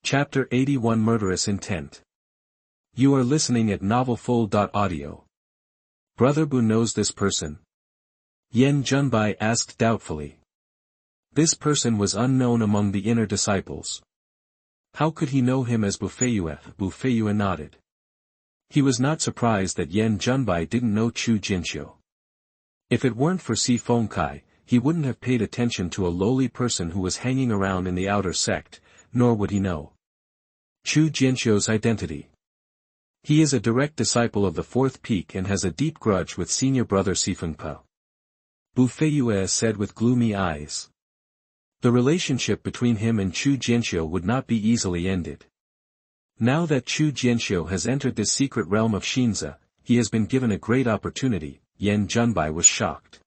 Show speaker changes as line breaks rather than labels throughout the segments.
Chapter 81 Murderous Intent. You are listening at novelfull.audio. Brother Bu knows this person? Yan Junbai asked doubtfully. This person was unknown among the inner disciples. How could he know him as Bufeiyue? Bufeiyue nodded. He was not surprised that Yan Junbai didn't know Chu Jianqiu. If it weren't for Si Fengkai, he wouldn't have paid attention to a lowly person who was hanging around in the outer sect, nor would he know Chu Jianqiu's identity. He is a direct disciple of the fourth peak and has a deep grudge with senior brother Si Fengpai. Bufeiyue said with gloomy eyes. The relationship between him and Chu Jianqiu would not be easily ended. Now that Chu Jianqiu has entered this secret realm of Xianxia, he has been given a great opportunity. Yan Junbai was shocked.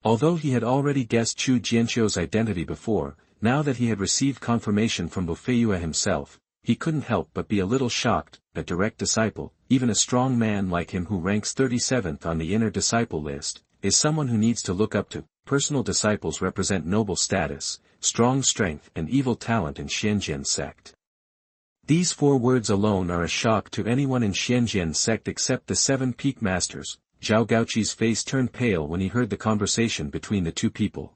Although he had already guessed Chu Jianqiu's identity before, now that he had received confirmation from Bufeiyue himself, he couldn't help but be a little shocked. A direct disciple, even a strong man like him who ranks 37th on the inner disciple list, is someone who needs to look up to. Personal disciples represent noble status, strong strength and evil talent in Xianxia sect. These four words alone are a shock to anyone in Xianxia sect except the 7 peak masters. Zhao Gaoqi's face turned pale when he heard the conversation between the two people.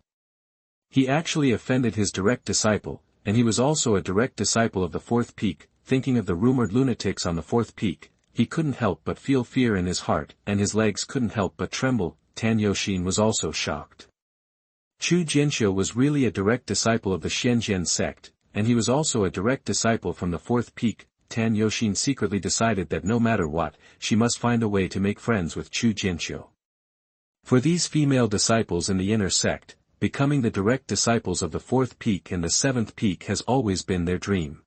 He actually offended his direct disciple, and he was also a direct disciple of the fourth peak. Thinking of the rumored lunatics on the fourth peak, he couldn't help but feel fear in his heart, and his legs couldn't help but tremble. Tan Yoxin was also shocked. Chu Jianqiu was really a direct disciple of the Xianxia sect, and he was also a direct disciple from the fourth peak. Tan Yoxin secretly decided that no matter what, she must find a way to make friends with Chu Jianqiu. For these female disciples in the inner sect, becoming the direct disciples of the fourth peak and the seventh peak has always been their dream.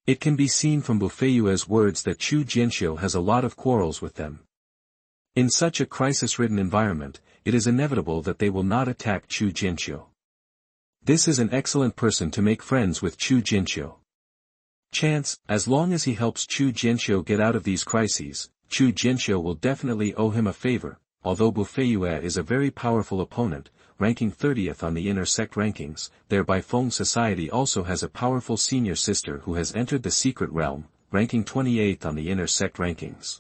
It can be seen from Bufeiyue's words that Chu Jianqiu has a lot of quarrels with them. In such a crisis-ridden environment, it is inevitable that they will not attack Chu Jianqiu. This is an excellent person to make friends with Chu Jianqiu. Chance, as long as he helps Chu Jianqiu get out of these crises, Chu Jianqiu will definitely owe him a favor. Although Bufeiyue is a very powerful opponent, ranking 30th on the inner sect rankings, their Baifeng society also has a powerful senior sister who has entered the secret realm, ranking 28th on the inner sect rankings.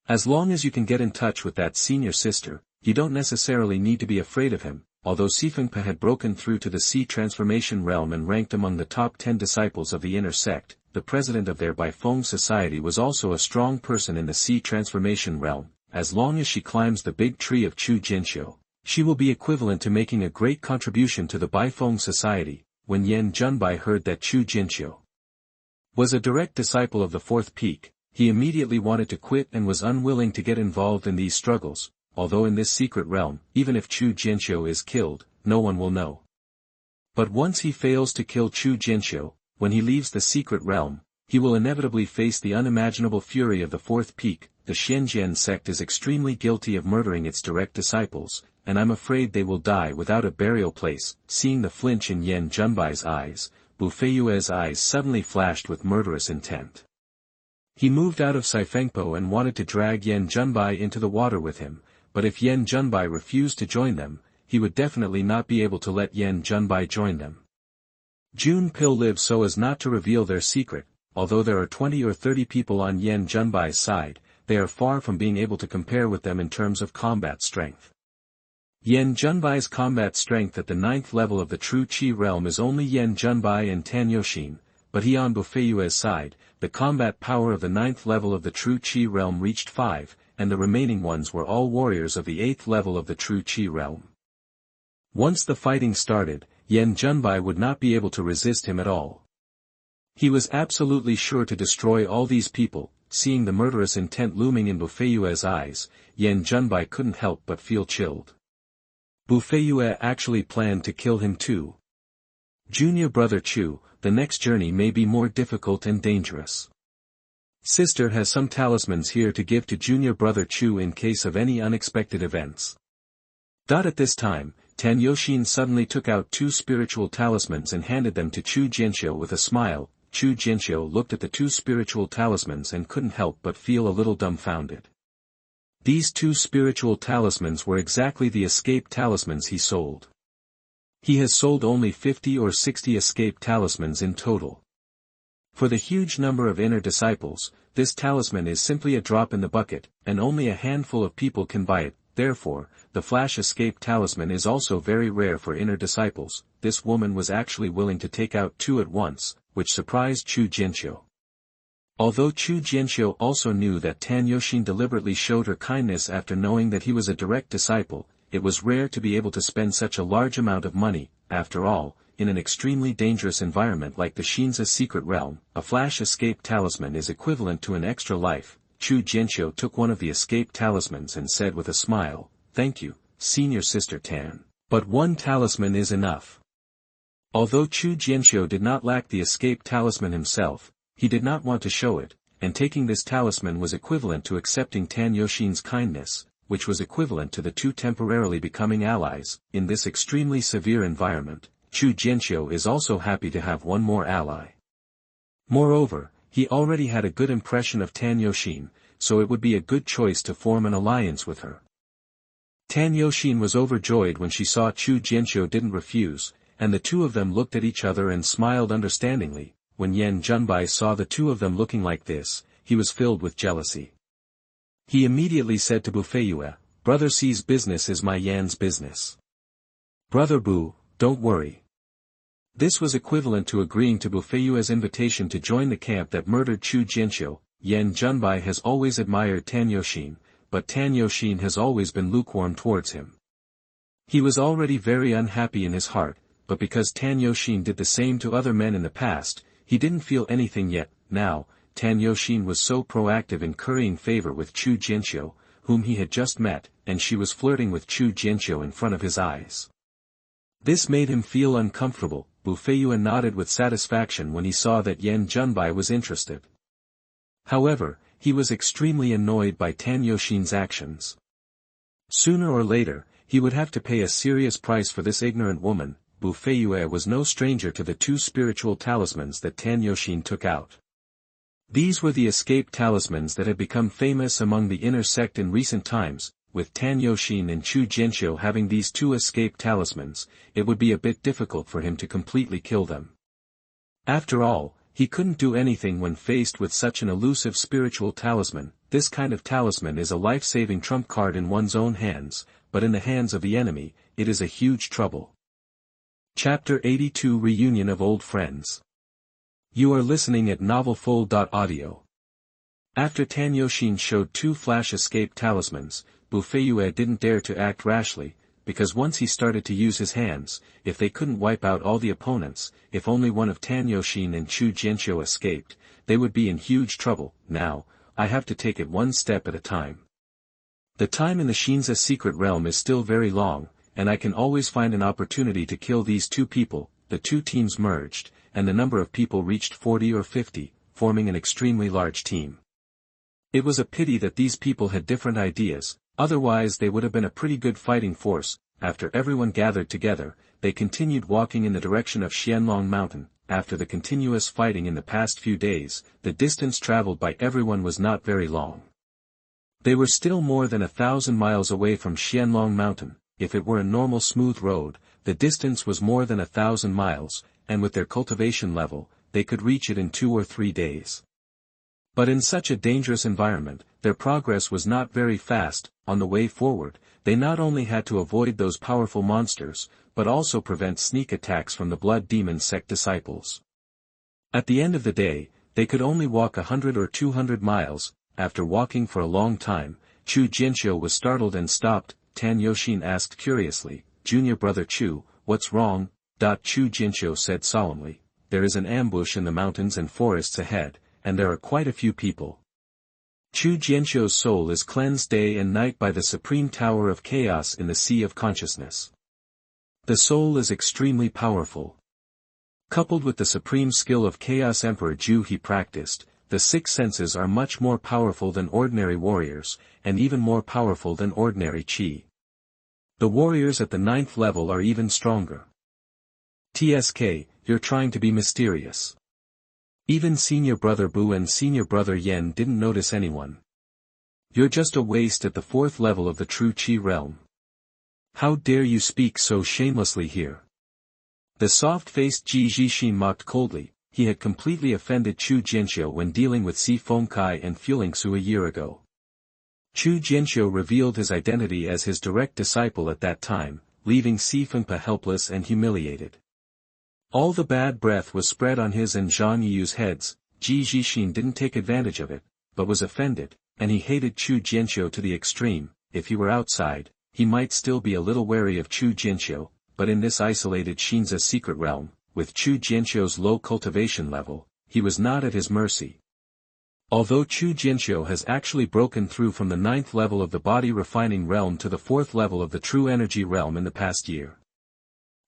As long as you can get in touch with that senior sister, you don't necessarily need to be afraid of him. Although Si Fengpai had broken through to the Sea transformation realm and ranked among the top 10 disciples of the inner sect, the president of their Baifeng society was also a strong person in the Sea transformation realm. As long as she climbs the big tree of Chu Jianqiu, she will be equivalent to making a great contribution to the Baifeng society. When Yan Junbai heard that Chu Jianqiu was a direct disciple of the fourth peak, he immediately wanted to quit and was unwilling to get involved in these struggles. Although in this secret realm, even if Chu Jianqiu is killed, no one will know. But once he fails to kill Chu Jianqiu, when he leaves the secret realm, he will inevitably face the unimaginable fury of the fourth peak. The Xianxia sect is extremely guilty of murdering its direct disciples, and I'm afraid they will die without a burial place. Seeing the flinch in Yan Junbai's eyes, Bufeiyue's eyes suddenly flashed with murderous intent. He moved out of Si Fengpai and wanted to drag Yan Junbai into the water with him, but if Yan Junbai refused to join them, he would definitely not be able to let Yan Junbai join them. Jun Pil live so as not to reveal their secret. Although there are 20 or 30 people on Yan Junbai's side, they are far from being able to compare with them in terms of combat strength. Yan Junbai's combat strength at the 9th level of the True Qi realm is only Yan Junbai and Tan Yoxin, but he on Bufeiyue's side, the combat power of the 9th level of the True Qi realm reached 5, and the remaining ones were all warriors of the 8th level of the True Qi realm. Once the fighting started, Yan Junbai would not be able to resist him at all. He was absolutely sure to destroy all these people. Seeing the murderous intent looming in Bufeiyue's eyes, Yan Junbai couldn't help but feel chilled. Bufeiyue actually planned to kill him too. Junior brother Chu, the next journey may be more difficult and dangerous. Sister has some talismans here to give to junior brother Chu in case of any unexpected events. At this time, Tan Yoxin suddenly took out 2 spiritual talismans and handed them to Chu Jianqiu with a smile. Chu Jianqiu looked at the 2 spiritual talismans and couldn't help but feel a little dumbfounded. These 2 spiritual talismans were exactly the escape talismans he sold. He has sold only 50 or 60 escape talismans in total. For the huge number of inner disciples, this talisman is simply a drop in the bucket, and only a handful of people can buy it. Therefore, the flash escape talisman is also very rare for inner disciples. This woman was actually willing to take out 2 at once, which surprised Chu Jianqiu. Although Chu Jianqiu also knew that Tan Yoxin deliberately showed her kindness after knowing that he was a direct disciple, it was rare to be able to spend such a large amount of money. After all, in an extremely dangerous environment like the Xianxia secret realm, a flash escape talisman is equivalent to an extra life. Chu Jianqiu took one of the escape talismans and said with a smile, "Thank you, senior sister Tan. But one talisman is enough." Although Chu Jianqiu did not lack the escape talisman himself, he did not want to show it, and taking this talisman was equivalent to accepting Tan Yoxin's kindness, which was equivalent to the 2 temporarily becoming allies. In this extremely severe environment, Chu Jianqiu is also happy to have one more ally. Moreover, he already had a good impression of Tan Yoxin, so it would be a good choice to form an alliance with her. Tan Yoxin was overjoyed when she saw Chu Jianqiu didn't refuse, and the 2 of them looked at each other and smiled understandingly. When Yan Zhenbai saw the 2 of them looking like this, he was filled with jealousy. He immediately said to Bu Feiyue, "Brother C's business is my Yan's business. Brother Bu, don't worry." This was equivalent to agreeing to Bu Feiyue's invitation to join the camp that murdered Chu Jianqiu. Yan Zhenbai has always admired Tan Yoxin, but Tan Yoxin has always been lukewarm towards him. He was already very unhappy in his heart, but because Tan Yoxin did the same to other men in the past, he didn't feel anything yet. Now, Tan Yoxin was so proactive in currying favor with Chu Jianqiu, whom he had just met, and she was flirting with Chu Jianqiu in front of his eyes. This made him feel uncomfortable. Bu Feiyue nodded with satisfaction when he saw that Yan Zhenbai was interested. However, he was extremely annoyed by Tan Yoxin's actions. Sooner or later, he would have to pay a serious price for this ignorant woman. Bu Feiyue was no stranger to the 2 spiritual talismans that Tan Yoxin took out. These were the escape talismans that had become famous among the inner sect in recent times. With Tan Yoxin and Chu Jianqiu having these 2 escape talismans, it would be a bit difficult for him to completely kill them. After all, he couldn't do anything when faced with such an elusive spiritual talisman. This kind of talisman is a life-saving trump card in one's own hands, but in the hands of the enemy, it is a huge trouble. Chapter 82 Reunion of Old Friends. You are listening at novelfull.audio. After Tan Yoxin showed 2 flash escape talismans, Bu Feiyue didn't dare to act rashly, because once he started to use his hands, if they couldn't wipe out all the opponents, if only one of Tan Yoxin and Chu Jianqiu escaped, they would be in huge trouble. Now, I have to take it one step at a time. The time in the Xianxia secret realm is still very long, and I can always find an opportunity to kill these 2 people. The 2 teams merged, and the number of people reached 40 or 50, forming an extremely large team. It was a pity that these people had different ideas, otherwise they would have been a pretty good fighting force. After everyone gathered together, they continued walking in the direction of Xuanlong mountain. After the continuous fighting in the past few days, the distance traveled by everyone was not very long. They were still more than 1,000 miles away from Xuanlong mountain. If it were a normal smooth road, the distance was more than 1,000 miles, and with their cultivation level, they could reach it in 2 or 3 days. But in such a dangerous environment, their progress was not very fast. On the way forward, they not only had to avoid those powerful monsters, but also prevent sneak attacks from the Blood Demon sect disciples. At the end of the day, they could only walk 100 or 200 miles. After walking for a long time, Chu Jianqiu was startled and stopped. Tan Yoxin asked curiously, "Junior brother Chu, what's wrong?" Chu Jianqiu said solemnly, "There is an ambush in the mountains and forests ahead, and there are quite a few people." Chu Jianqiu's soul is cleansed day and night by the supreme tower of chaos in the sea of consciousness. The soul is extremely powerful. Coupled with the supreme skill of Chaos Emperor Ju he practiced, the 6 senses are much more powerful than ordinary warriors, and even more powerful than ordinary qi. The warriors at the 9th level are even stronger. TSK, you're trying to be mysterious. Even senior brother Bu and senior brother Yen didn't notice anyone. You're just a waste at the 4th level of the true qi realm. How dare you speak so shamelessly here? The soft-faced Ji Jixin mocked coldly. he had completely offended Chu Jianqiu when dealing with Si Fengkai and Fulingsu a year ago. Chu Jianqiu revealed his identity as his direct disciple at that time, leaving Si Fengkai helpless and humiliated. All the bad breath was spread on his and Zhang Yu's heads. Ji Zhixin didn't take advantage of it, but was offended, and he hated Chu Jianqiu to the extreme. If he were outside, he might still be a little wary of Chu Jianqiu, but in this isolated Xianxia secret realm, with Chu Jianqiu's low cultivation level, he was not at his mercy. Although Chu Jianqiu has actually broken through from the 9th level of the body refining realm to the 4th level of the true energy realm in the past year.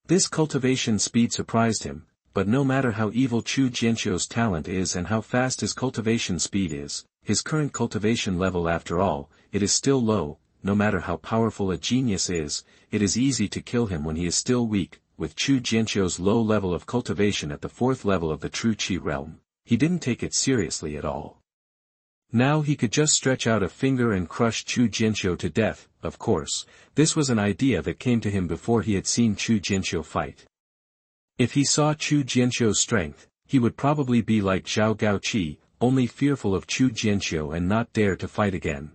This cultivation speed surprised him, but no matter how evil Chu Jianqiu's talent is and how fast his cultivation speed is, his current cultivation level after all, it is still low. No matter how powerful a genius is, it is easy to kill him when he is still weak. With Chu Jianqiu's low level of cultivation at the 4th level of the true Qi realm, he didn't take it seriously at all. Now he could just stretch out a finger and crush Chu Jianqiu to death. Of course, this was an idea that came to him before he had seen Chu Jianqiu fight. If he saw Chu Jianqiu's strength, he would probably be like Zhao Gaoqi, only fearful of Chu Jianqiu and not dare to fight again.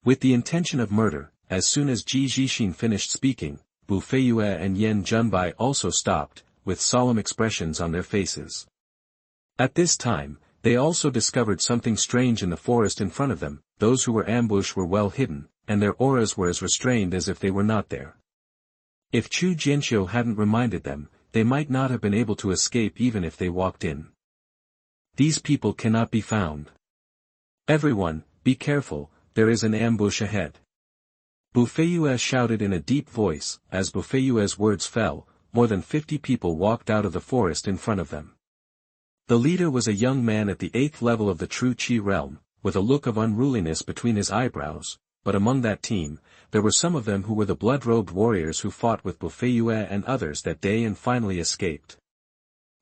With the intention of murder, as soon as Ji Zhixin finished speaking, Bu Feiyue and Yan Zhenbai also stopped, with solemn expressions on their faces. At this time, they also discovered something strange in the forest in front of them. Those who were ambushed were well hidden, and their auras were as restrained as if they were not there. If Chu Jianqiu hadn't reminded them, they might not have been able to escape even if they walked in. These people cannot be found. Everyone, be careful, there is an ambush ahead. Bu Feiyue shouted in a deep voice. As Bu Feiyue's words fell, more than 50 people walked out of the forest in front of them. The leader was a young man at the 8th level of the true Qi realm, with a look of unruliness between his eyebrows, but among that team, there were some of them who were the blood-robed warriors who fought with Bu Feiyue and others that day and finally escaped.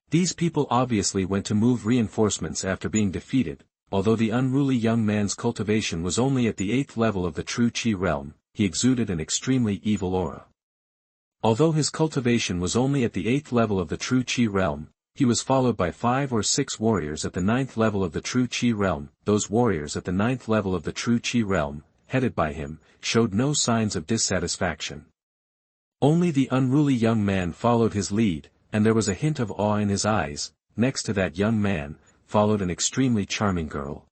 These people obviously went to move reinforcements after being defeated. Although the unruly young man's cultivation was only at the 8th level of the true Qi realm, he exuded an extremely evil aura. Although his cultivation was only at the 8th level of the true Qi realm, he was followed by 5 or 6 warriors at the 9th level of the true Qi realm. Those warriors at the 9th level of the true Qi realm, headed by him, showed no signs of dissatisfaction. Only the unruly young man followed his lead, and there was a hint of awe in his eyes. Next to that young man, followed an extremely charming girl.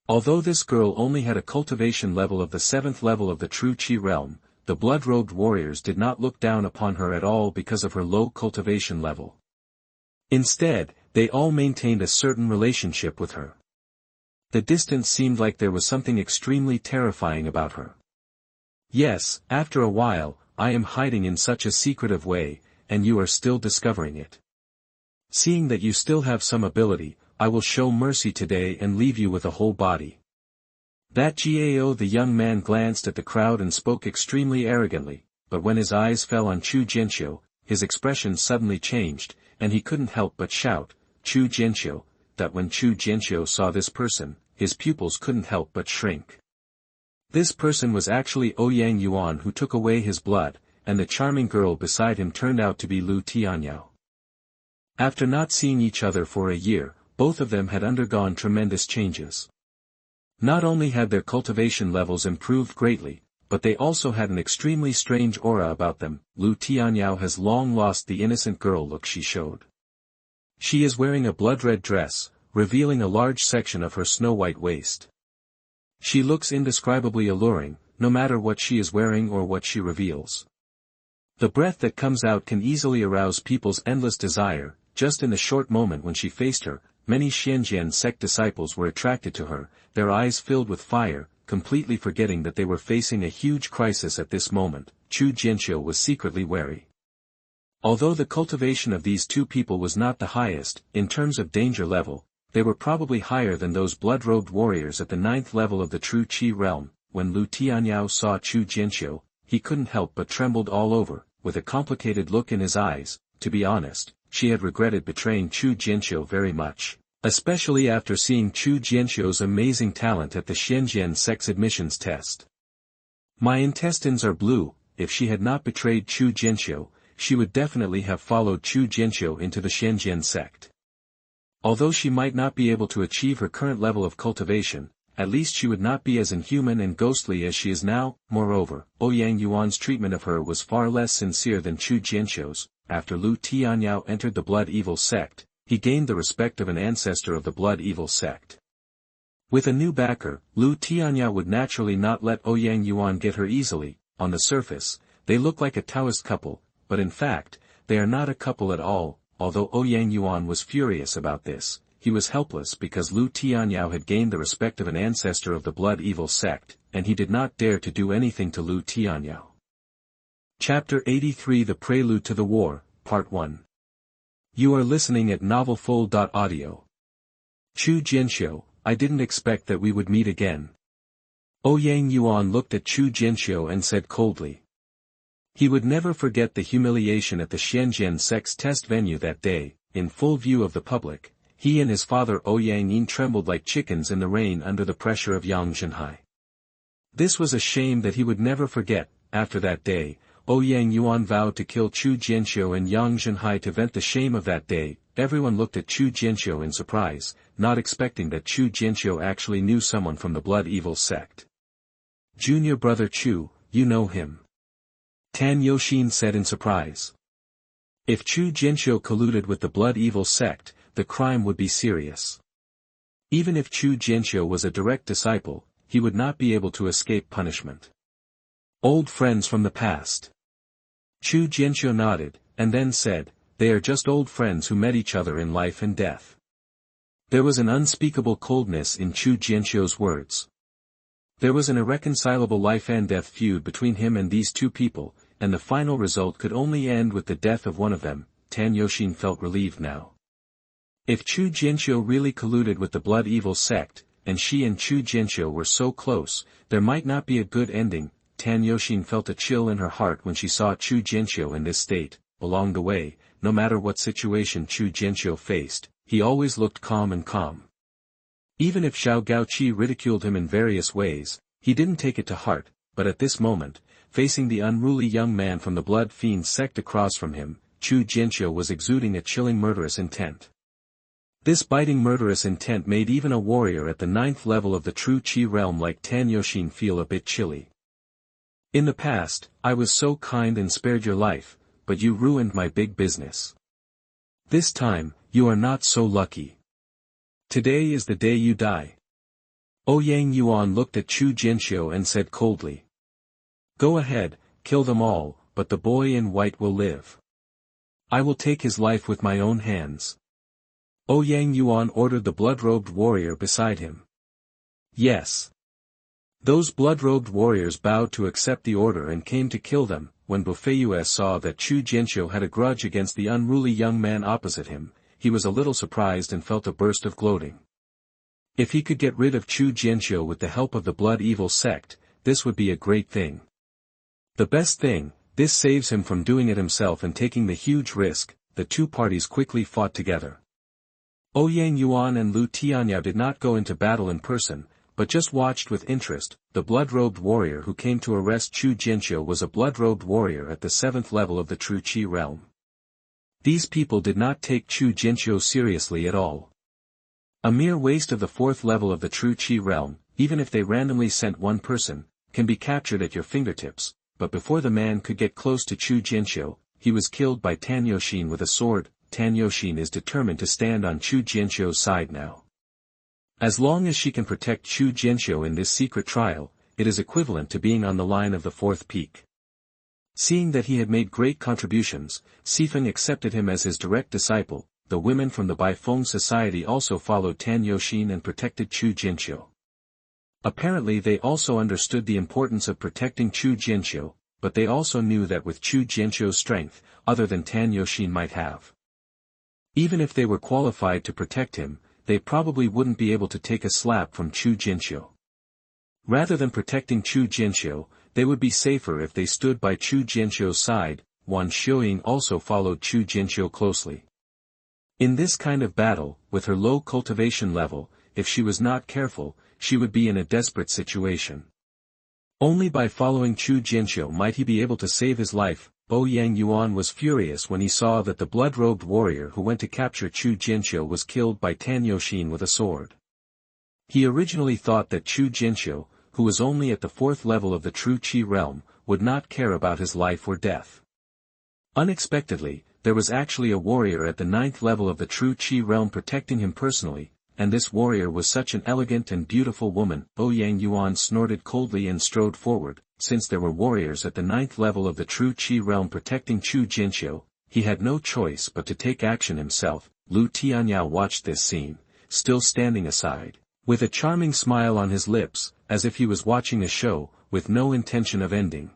Although this girl only had a cultivation level of the 7th level of the true Qi realm, the blood-robed warriors did not look down upon her at all because of her low cultivation level. Instead, they all maintained a certain relationship with her. The distance seemed like there was something extremely terrifying about her. Yes, after a while, I am hiding in such a secretive way, and you are still discovering it. Seeing that you still have some ability, I will show mercy today and leave you with a whole body. That Gao, the young man glanced at the crowd and spoke extremely arrogantly, but when his eyes fell on Chu Jianqiu, his expression suddenly changed, and he couldn't help but shout, Chu Jianqiu. That when Chu Jianqiu saw this person, his pupils couldn't help but shrink. This person was actually Ouyang Yuan, who took away his blood, and the charming girl beside him turned out to be Lu Tianyao. After not seeing each other for a year, both of them had undergone tremendous changes. Not only had their cultivation levels improved greatly, but they also had an extremely strange aura about them. Lu Tianyao has long lost the innocent girl look she showed. She is wearing a blood-red dress, revealing a large section of her snow-white waist. She looks indescribably alluring, no matter what she is wearing or what she reveals. The breath that comes out can easily arouse people's endless desire. Just in the short moment when she faced her, many Xianxia sect disciples were attracted to her, their eyes filled with fire, completely forgetting that they were facing a huge crisis at this moment. Chu Jianqiu was secretly wary. Although the cultivation of these two people was not the highest, in terms of danger level, they were probably higher than those blood-robed warriors at the 9th level of the true Qi realm. When Lu Tianyao saw Chu Jianqiu, he couldn't help but trembled all over, with a complicated look in his eyes. To be honest, she had regretted betraying Chu Jianqiu very much, especially after seeing Chu Jianqiu's amazing talent at the Xianxia sect's admissions test. My intestines are blue. If she had not betrayed Chu Jianqiu, she would definitely have followed Chu Jianqiu into the Xianxia sect.
Although she might not be able to achieve her current level of cultivation, at least she would not be as inhuman and ghostly as she is now. Moreover, Ouyang Yuan's treatment of her was far less sincere than Chu Jianqiu's. After Lu Tianyao entered the Blood Evil sect, he gained the respect of an ancestor of the Blood Evil sect. With a new backer, Lu Tianyao would naturally not let Ouyang Yuan get her easily. On the surface, they look like a Taoist couple, but in fact, they are not a couple at all. Although Ouyang Yuan was furious about this, he was helpless because Lu Tianyao had gained the respect of an ancestor of the Blood Evil sect, and he did not dare to do anything to Lu Tianyao. Chapter 83 The Prelude to the War, Part 1. You are listening at novelfull.audio. Chu Jianqiu, I didn't expect that we would meet again. Ouyang Yuan looked at Chu Jianqiu and said coldly. He would never forget the humiliation at the Shenzhen sex test venue that day. In full view of the public, he and his father Ouyang Yin trembled like chickens in the rain under the pressure of Yang Zhenhai. This was a shame that he would never forget. After that day, Ouyang Yuan vowed to kill Chu Jianqiu and Yang Zhenhai to vent the shame of that day. Everyone looked at Chu Jianqiu in surprise, not expecting that Chu Jianqiu actually knew someone from the Blood Evil sect. Junior brother Chu, you know him? Tan Yoxin said in surprise. If Chu Jianqiu colluded with the Blood Evil sect, the crime would be serious. Even if Chu Jianqiu was a direct disciple, he would not be able to escape punishment. Old friends from the past. Chu Jianqiu nodded, and then said, they are just old friends who met each other in life and death. There was an unspeakable coldness in Chu Jianqiu's words. There was an irreconcilable life and death feud between him and these two people, and the final result could only end with the death of one of them. Tan Yoxin felt relieved now. If Chu Jianqiu really colluded with the Blood Evil sect, and she and Chu Jianqiu were so close, there might not be a good ending. Tan Yoxin felt a chill in her heart when she saw Chu Jianqiu in this state. Along the way, no matter what situation Chu Jianqiu faced, he always looked calm and calm. Even if Xiao Gaoqi ridiculed him in various ways, he didn't take it to heart, but at this moment, facing the unruly young man from the Blood Fiend sect across from him, Chu Jianqiu was exuding a chilling murderous intent. This biting murderous intent made even a warrior at the 9th level of the true Qi realm like Tan Yoxin feel a bit chilly. In the past, I was so kind and spared your life, but you ruined my big business. This time, you are not so lucky. Today is the day you die. Ouyang Yuan looked at Chu Jianqiu and said coldly. Go ahead, kill them all, but the boy in white will live. I will take his life with my own hands. Ouyang Yuan ordered the blood-robed warrior beside him. Yes. Those blood-robed warriors bowed to accept the order and came to kill them. When Bufeus saw that Chu Jianqiu had a grudge against the unruly young man opposite him, he was a little surprised and felt a burst of gloating. If he could get rid of Chu Jianqiu with the help of the Blood Evil sect, this would be a great thing. The best thing, this saves him from doing it himself and taking the huge risk. The two parties quickly fought together. Ouyang Yuan and Lu Tianyao did not go into battle in person, but just watched with interest. The blood-robed warrior who came to arrest Chu Jianqiu was a blood-robed warrior at the 7th level of the true Qi realm. These people did not take Chu Jianqiu seriously at all. A mere waste of the 4th level of the true Qi realm, even if they randomly sent one person, can be captured at your fingertips, but before the man could get close to Chu Jianqiu, he was killed by Tan Yoxin with a sword. Tan Yoxin is determined to stand on Chu Jianqiu's side now. As long as she can protect Chu Jianqiu in this secret trial, it is equivalent to being on the line of the 4th peak. Seeing that he had made great contributions, Sifeng accepted him as his direct disciple. The women from the Baifeng society also followed Tan Yoxin and protected Chu Jianqiu. Apparently they also understood the importance of protecting Chu Jianqiu, but they also knew that with Chu Jianqiu's strength, other than Tan Yoxin might have. Even if they were qualified to protect him, they probably wouldn't be able to take a slap from Chu Jianqiu. Rather than protecting Chu Jianqiu, they would be safer if they stood by Chu Jianqiu's side. Wan Xiuying also followed Chu Jianqiu closely. In this kind of battle, with her low cultivation level, if she was not careful, she would be in a desperate situation. Only by following Chu Jianqiu might he be able to save his life. Ouyang Yuan was furious when he saw that the blood-robed warrior who went to capture Chu Jianqiu was killed by Tan Yoxin with a sword. He originally thought that Chu Jianqiu, who was only at the 4th level of the true Qi realm, would not care about his life or death. Unexpectedly, there was actually a warrior at the 9th level of the true Qi realm protecting him personally, and this warrior was such an elegant and beautiful woman. Ouyang Yuan snorted coldly and strode forward. Since there were warriors at the 9th level of the true Qi realm protecting Chu Jianqiu, he had no choice but to take action himself. Lu Tianyao watched this scene, still standing aside, with a charming smile on his lips, as if he was watching a show, with no intention of ending.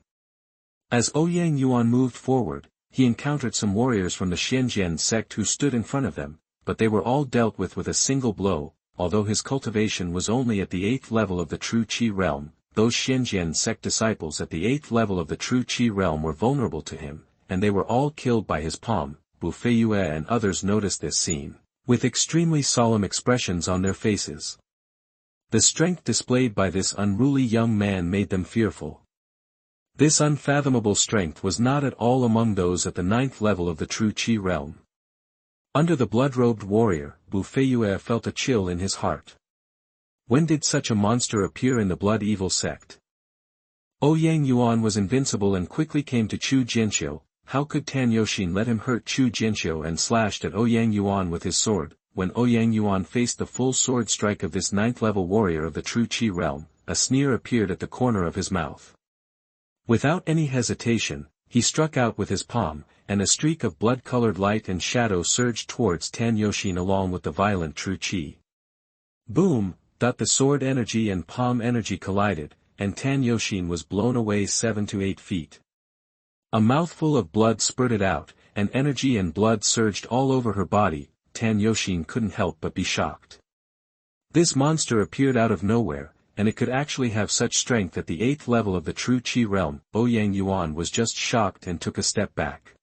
As Ouyang Yuan moved forward, he encountered some warriors from the Xianxian sect who stood in front of them, but they were all dealt with a single blow. Although his cultivation was only at the 8th level of the true Qi realm, those Xianxian sect disciples at the 8th level of the true Qi realm were vulnerable to him, and they were all killed by his palm. Bu Feiyue and others noticed this scene, with extremely solemn expressions on their faces. The strength displayed by this unruly young man made them fearful. This unfathomable strength was not at all among those at the 9th level of the true Qi realm. Under the blood-robed warrior, Bu Feiyue felt a chill in his heart. When did such a monster appear in the blood-evil sect? Ouyang Yuan was invincible and quickly came to Chu Jianqiu. How could Tan Yoxin let him hurt Chu Jianqiu, and slashed at Ouyang Yuan with his sword? When Ouyang Yuan faced the full sword strike of this 9th-level warrior of the true Qi realm, a sneer appeared at the corner of his mouth. Without any hesitation, he struck out with his palm, and a streak of blood-colored light and shadow surged towards Tan Yoxin along with the violent true Qi. Boom! The sword energy and palm energy collided, and Tan Yoxin was blown away 7 to 8 feet. A mouthful of blood spurted out, and energy and blood surged all over her body. Tan Yoxin couldn't help but be shocked. This monster appeared out of nowhere, and it could actually have such strength at the 8th level of the true Qi realm. Ouyang Yuan was just shocked and took a step back.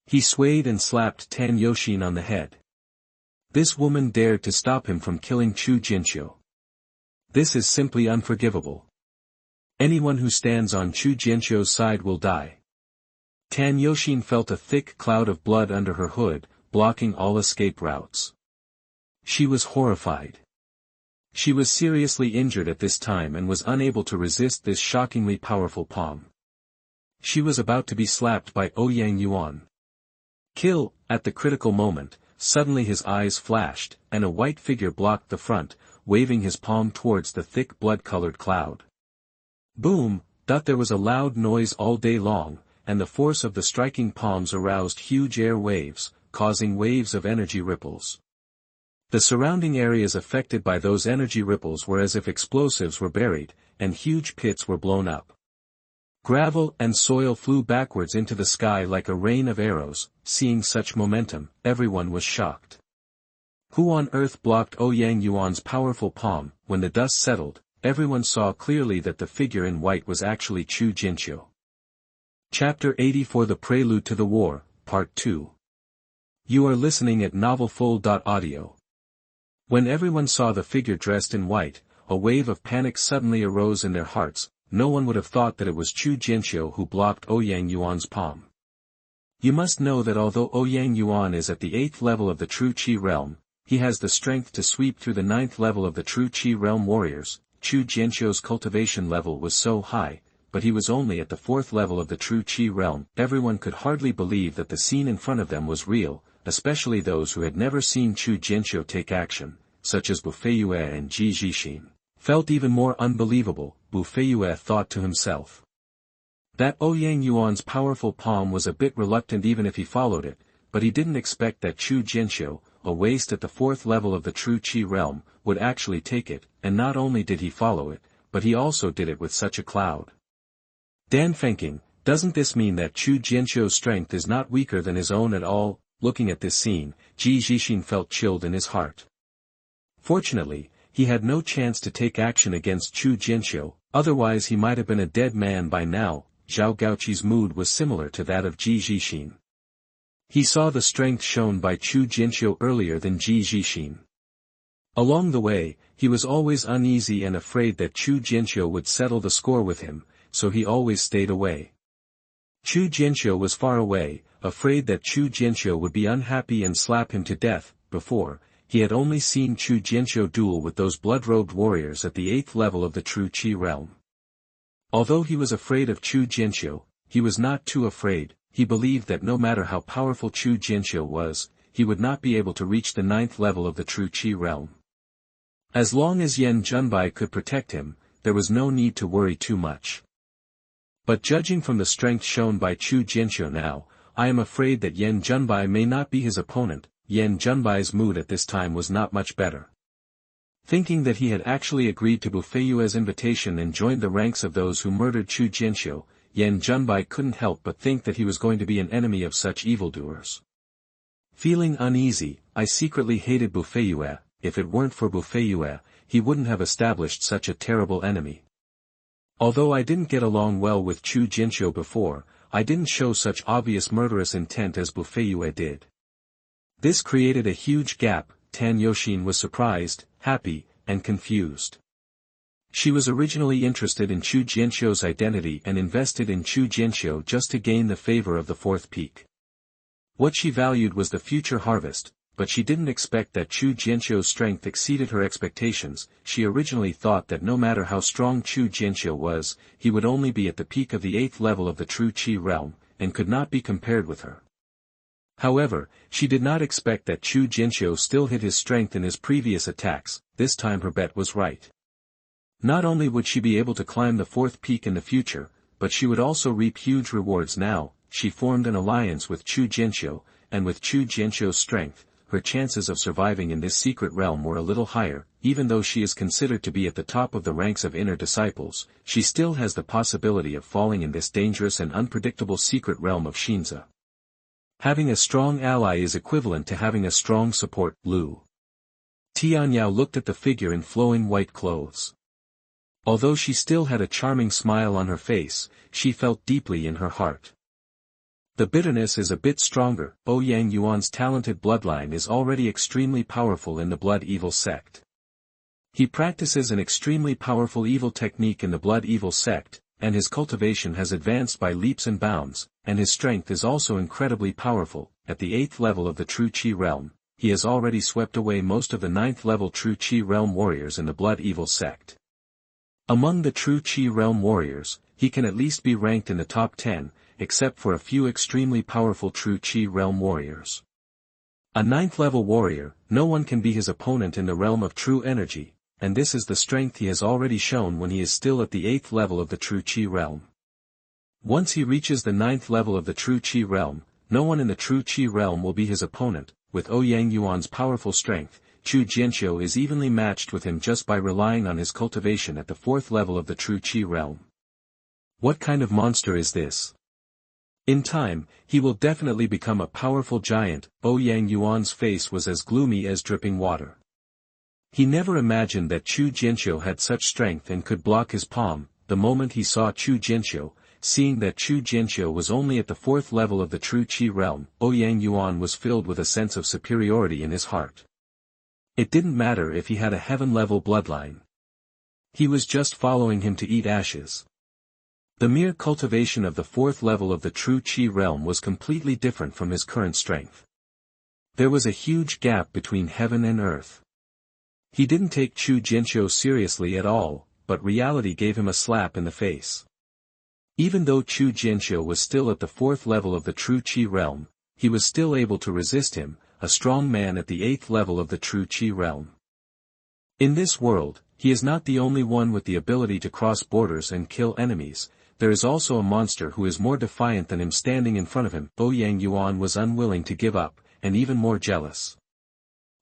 He swayed and slapped Tan Yoxin on the head. This woman dared to stop him from killing Chu Jianqiu. This is simply unforgivable. Anyone who stands on Chu Jianqiu's side will die. Tan Yoxin felt a thick cloud of blood under her hood, blocking all escape routes. She was horrified. She was seriously injured at this time and was unable to resist this shockingly powerful palm. She was about to be slapped by Ouyang Yuan. Kill! At the critical moment, suddenly his eyes flashed, and a white figure blocked the front, waving his palm towards the thick blood-colored cloud. Boom! There was a loud noise all day long, and the force of the striking palms aroused huge air waves, causing waves of energy ripples. The surrounding areas affected by those energy ripples were as if explosives were buried, and huge pits were blown up. Gravel and soil flew backwards into the sky like a rain of arrows. Seeing such momentum, everyone was shocked. Who on earth blocked Ouyang Yuan's powerful palm? When the dust settled, everyone saw clearly that the figure in white was actually Chu Jianqiu. Chapter 84 The Prelude to the War, Part 2. You are listening at novelfull.audio. When everyone saw the figure dressed in white, a wave of panic suddenly arose in their hearts. No one would have thought that it was Chu Jianqiu who blocked Ouyang Yuan's palm. You must know that although Ouyang Yuan is at the 8th level of the true Qi realm, he has the strength to sweep through the 9th level of the true Qi realm warriors. Chu Jianqiu's cultivation level was so high, but he was only at the 4th level of the true Qi realm. Everyone could hardly believe that the scene in front of them was real, especially those who had never seen Chu Jianqiu take action, such as Bu Feiyue and Ji Zhixin. Felt even more unbelievable. Bu Feiyue thought to himself. That Ouyang Yuan's powerful palm was a bit reluctant even if he followed it, but he didn't expect that Chu Jianqiu, a waste at the 4th level of the true Qi realm, would actually take it, and not only did he follow it, but he also did it with such a cloud. Dan Fenking, doesn't this mean that Chu Jianqiu's strength is not weaker than his own at all? Looking at this scene, Ji Zhixin felt chilled in his heart. Fortunately, he had no chance to take action against Chu Jianqiu, otherwise he might have been a dead man by now. Zhao Gaoqi's mood was similar to that of Ji Zhixin. He saw the strength shown by Chu Jianqiu earlier than Ji Zhixin. Along the way, he was always uneasy and afraid that Chu Jianqiu would settle the score with him, so he always stayed away.
Chu Jianqiu was far away, afraid that Chu Jianqiu would be unhappy and slap him to death. Before, he had only seen Chu Jianqiu duel with those blood-robed warriors at the 8th level of the true Qi realm. Although he was afraid of Chu Jianqiu, he was not too afraid. He believed that no matter how powerful Chu Jianqiu was, he would not be able to reach the 9th level of the true Qi realm. As long as Yan Zhenbai could protect him, there was no need to worry too much. But judging from the strength shown by Chu Jianqiu now, I am afraid that Yan Zhenbai may not be his opponent. Yan Zhenbai's mood at this time was not much better. Thinking that he had actually agreed to Bufeiyue's invitation and joined the ranks of those who murdered Chu Jianqiu, Yan Zhenbai couldn't help but think that he was going to be an enemy of such evildoers. Feeling uneasy, I secretly hated Bufeiyue. If it weren't for Bufeiyue, he wouldn't have established such a terrible enemy. Although I didn't get along well with Chu Jianqiu before, I didn't show such obvious murderous intent as Bufeiyue did. This created a huge gap. Tan Yoxin was surprised, happy, and confused. She was originally interested in Chu Jianqiu's identity and invested in Chu Jianqiu just to gain the favor of the fourth peak. What she valued was the future harvest, but she didn't expect that Chu Jianqiu's strength exceeded her expectations. She originally thought that no matter how strong Chu Jianqiu was, he would only be at the peak of the 8th level of the true Qi realm, and could not be compared with her. However, she did not expect that Chu Jianqiu still hid his strength in his previous attacks. This time her bet was right. Not only would she be able to climb the fourth peak in the future, but she would also reap huge rewards now. She formed an alliance with Chu Jianqiu, and with Chu Jianqiu's strength, her chances of surviving in this secret realm were a little higher. Even though she is considered to be at the top of the ranks of inner disciples, she still has the possibility of falling in this dangerous and unpredictable secret realm of Xianxia. Having a strong ally is equivalent to having a strong support. Lu Tianyao looked at the figure in flowing white clothes. Although she still had a charming smile on her face, she felt deeply in her heart. The bitterness is a bit stronger. Yang Yuan's talented bloodline is already extremely powerful in the blood evil sect. He practices an extremely powerful evil technique in the blood evil sect, and his cultivation has advanced by leaps and bounds, and his strength is also incredibly powerful. At the 8th level of the true Qi realm, he has already swept away most of the 9th level true Qi realm warriors in the blood evil sect. Among the true Qi realm warriors, he can at least be ranked in the top 10, except for a few extremely powerful true Qi realm warriors. A 9th level warrior, no one can be his opponent in the realm of true energy, and this is the strength he has already shown when he is still at the 8th level of the true Qi realm. Once he reaches the 9th level of the true Qi realm, no one in the true Qi realm will be his opponent. With Yang Yuan's powerful strength, Chu Jianqiu is evenly matched with him just by relying on his cultivation at the 4th level of the true Qi realm. What kind of monster is this? In time, he will definitely become a powerful giant. Yang Yuan's face was as gloomy as dripping water. He never imagined that Chu Jianqiu had such strength and could block his palm. The moment he saw Chu Jianqiu, seeing that Chu Jianqiu was only at the 4th level of the true Qi realm, Yang Yuan was filled with a sense of superiority in his heart. It didn't matter if he had a heaven-level bloodline. He was just following him to eat ashes. The mere cultivation of the 4th level of the true Qi realm was completely different from his current strength. There was a huge gap between heaven and earth. He didn't take Chu Jianqiu seriously at all, but reality gave him a slap in the face. Even though Chu Jianqiu was still at the 4th level of the true Qi realm, he was still able to resist him, a strong man at the 8th level of the true Qi realm. In this world, he is not the only one with the ability to cross borders and kill enemies. There is also a monster who is more defiant than him standing in front of him. Yang Yuan was unwilling to give up, and even more jealous.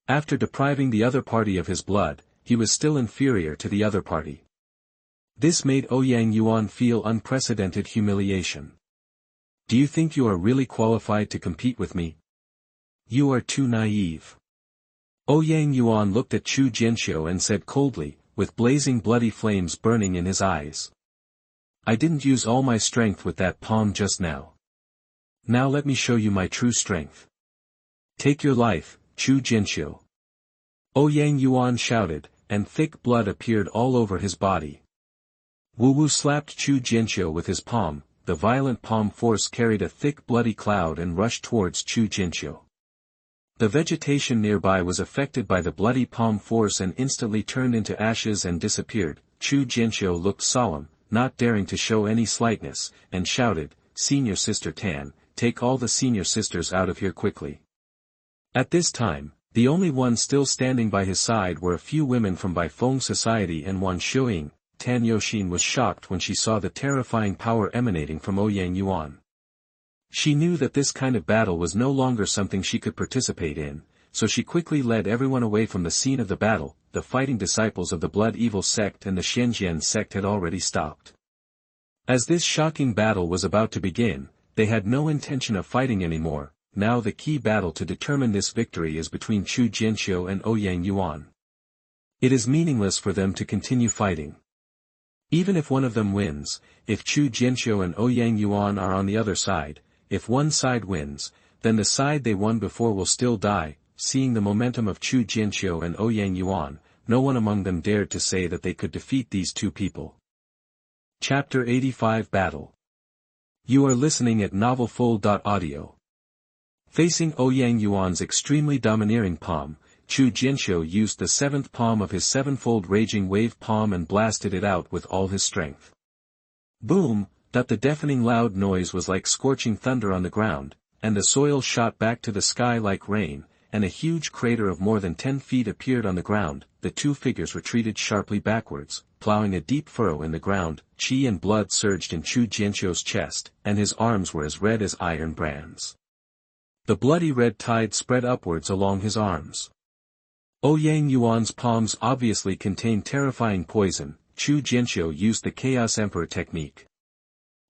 After depriving the other party of his blood, he was still inferior to the other party. This made Yang Yuan feel unprecedented humiliation. Do you think you are really qualified to compete with me? You are too naive. Yang Yuan looked at Chu Jianqiu and said coldly, with blazing bloody flames burning in his eyes. I didn't use all my strength with that palm just now. Now let me show you my true strength. Take your life, Chu Jianqiu. Yang Yuan shouted, and thick blood appeared all over his body. Wu Wu slapped Chu Jianqiu with his palm,
the violent palm force carried a thick bloody cloud and rushed towards Chu Jianqiu. The vegetation nearby was affected by the bloody palm force and instantly turned into ashes and disappeared. Chu Jianqiu looked solemn, not daring to show any slightness, and shouted, "Senior Sister Tan, take all the senior sisters out of here quickly." At this time, the only ones still standing by his side were a few women from Baifeng society and Wan Shuiying. Tan Yoxin was shocked when she saw the terrifying power emanating from Ouyang Yuan. She knew that this kind of battle was no longer something she could participate in, so she quickly led everyone away from the scene of the battle. The fighting disciples of the Blood Evil sect and the Xianxia sect had already stopped. As this shocking battle was about to begin, they had no intention of fighting anymore. Now the key battle to determine this victory is between Chu Jianqiu and Ouyang Yuan. It is meaningless for them to continue fighting. Even if one of them wins, if Chu Jianqiu and Ouyang Yuan are on the other side, if one side wins, then the side they won before will still die. Seeing the momentum of Chu Jianqiu and Ouyang Yuan, no one among them dared to say that they could defeat these two people. Chapter 85 Battle. You are listening at novelfull.audio. Facing Ouyang Yuan's extremely domineering palm, Chu Jianqiu used the seventh palm of his sevenfold raging wave palm and blasted it out with all his strength. Boom! That the deafening loud noise was like scorching thunder on the ground, and the soil shot back to the sky like rain, and a huge crater of more than 10 feet appeared on the ground. The two figures retreated sharply backwards, plowing a deep furrow in the ground. Qi and blood surged in Chu Jianqiu's chest, and his arms were as red as iron brands. The bloody red tide spread upwards along his arms. Ouyang Yuan's palms obviously contained terrifying poison. Chu Jianqiu used the Chaos Emperor technique.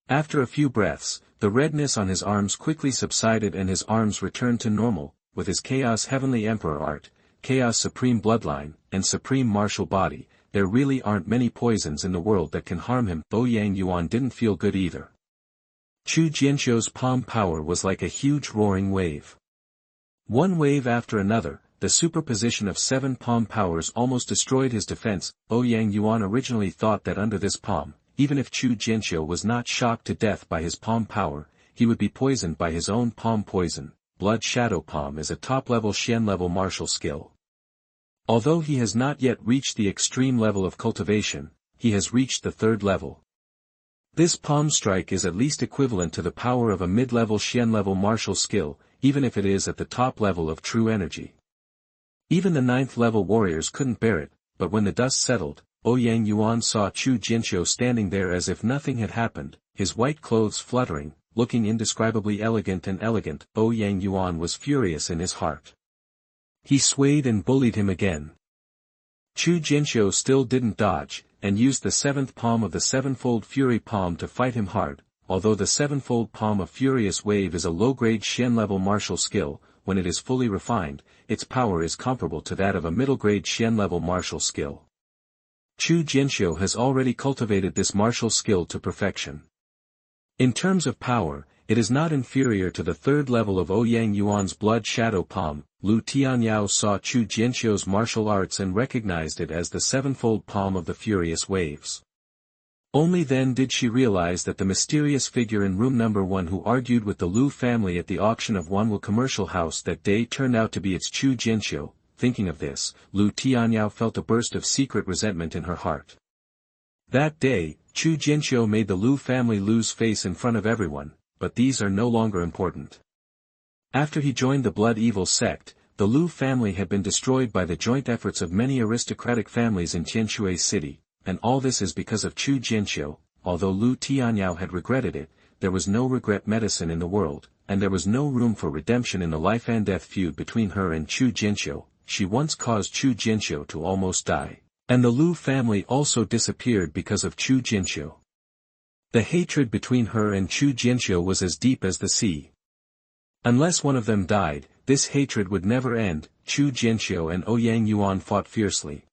After a few breaths, the redness on his arms quickly subsided and his arms returned to normal. With his Chaos Heavenly Emperor art, Chaos Supreme Bloodline, and Supreme Martial Body, there really aren't many poisons in the world that can harm him. Ouyang Yuan didn't feel good either. Chu Jianqiu's palm power was like a huge roaring wave. One wave after another, the superposition of 7 palm powers almost destroyed his defense. Ouyang Yuan originally thought that under this palm, even if Chu Jianqiu was not shocked to death by his palm power, he would be poisoned by his own palm poison. Blood Shadow Palm is a top-level Xian-level martial skill. Although he has not yet reached the extreme level of cultivation, he has reached the 3rd level. This palm strike is at least equivalent to the power of a mid-level Xian-level martial skill, even if it is at the top level of true energy. Even the 9th level warriors couldn't bear it, but when the dust settled, Ouyang Yuan saw Chu Jianqiu standing there as if nothing had happened, his white clothes fluttering, looking indescribably elegant and elegant. Ouyang Yuan was furious in his heart. He swayed and bullied him again. Chu Jianqiu still didn't dodge, and used the 7th palm of the sevenfold Fury Palm to fight him hard. Although the sevenfold palm of Furious Wave is a low-grade Xian-level martial skill, when it is fully refined, its power is comparable to that of a middle-grade Xian-level martial skill. Chu Jianqiu has already cultivated this martial skill to perfection. In terms of power, it is not inferior to the 3rd level of Ouyang Yuan's Blood Shadow Palm. Lu Tianyao saw Chu Jianqiu's martial arts and recognized it as the sevenfold palm of the Furious Waves. Only then did she realize that the mysterious figure in room number 1 who argued with the Lu family at the auction of Wanwu commercial house that day turned out to be its Chu Jianqiu. Thinking of this, Lu Tianyao felt a burst of secret resentment in her heart. That day, Chu Jianqiu made the Lu family lose face in front of everyone, but these are no longer important. After he joined the Blood Evil sect, the Lu family had been destroyed by the joint efforts of many aristocratic families in Tianshui city, and all this is because of Chu Jianqiu. Although Lu Tianyao had regretted it, there was no regret medicine in the world, and there was no room for redemption in the life and death feud between her and Chu Jianqiu. She once caused Chu Jianqiu to almost die, and the Lu family also disappeared because of Chu Jianqiu. The hatred between her and Chu Jianqiu was as deep as the sea. Unless one of them died, this hatred would never end. Chu Jianqiu and Ouyang Yuan fought fiercely.